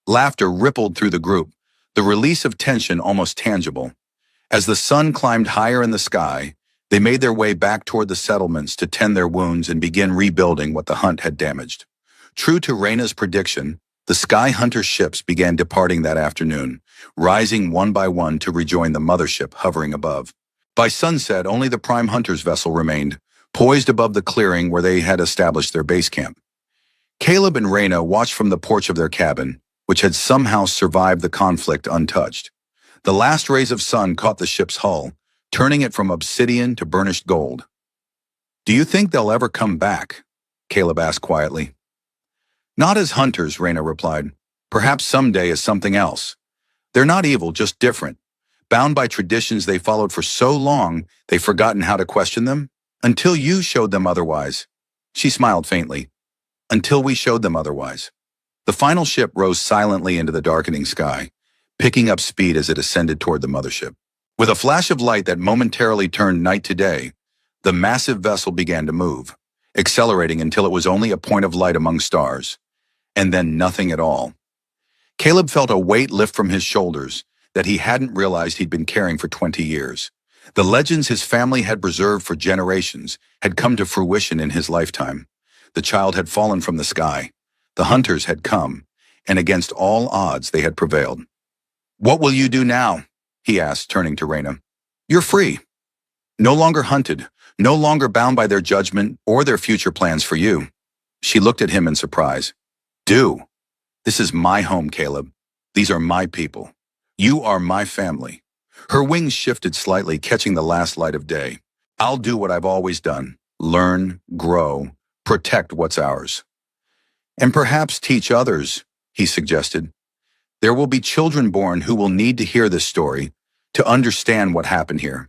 Laughter rippled through the group, the release of tension almost tangible. As the sun climbed higher in the sky, they made their way back toward the settlements to tend their wounds and begin rebuilding what the hunt had damaged. True to Reyna's prediction, the Sky Hunter ships began departing that afternoon, rising one by one to rejoin the mothership hovering above. By sunset, only the Prime Hunter's vessel remained, poised above the clearing where they had established their base camp. Caleb and Reyna watched from the porch of their cabin, which had somehow survived the conflict untouched. The last rays of sun caught the ship's hull, turning it from obsidian to burnished gold. "Do you think they'll ever come back?" Caleb asked quietly. "Not as hunters," Reyna replied. "Perhaps someday as something else. They're not evil, just different. Bound by traditions they followed for so long, they've forgotten how to question them. Until you showed them otherwise." She smiled faintly. "Until we showed them otherwise." The final ship rose silently into the darkening sky, picking up speed as it ascended toward the mothership. With a flash of light that momentarily turned night to day, the massive vessel began to move, accelerating until it was only a point of light among stars, and then nothing at all. Caleb felt a weight lift from his shoulders that he hadn't realized he'd been carrying for 20 years. The legends his family had preserved for generations had come to fruition in his lifetime. The child had fallen from the sky. The hunters had come, and against all odds they had prevailed. "What will you do now?" he asked, turning to Reyna. "You're free. No longer hunted, no longer bound by their judgment or their future plans for you." She looked at him in surprise. "Do? This is my home, Caleb. These are my people. You are my family." Her wings shifted slightly, catching the last light of day. "I'll do what I've always done. Learn, grow, protect what's ours. And perhaps teach others," he suggested. "There will be children born who will need to hear this story, to understand what happened here.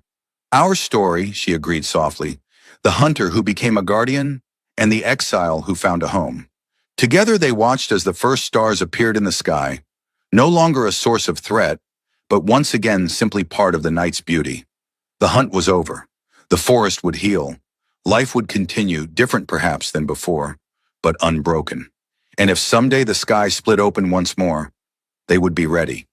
Our story," she agreed softly, "the hunter who became a guardian, and the exile who found a home." Together they watched as the first stars appeared in the sky, no longer a source of threat, but once again simply part of the night's beauty. The hunt was over. The forest would heal. Life would continue, different perhaps than before, but unbroken. And if someday the sky split open once more, they would be ready.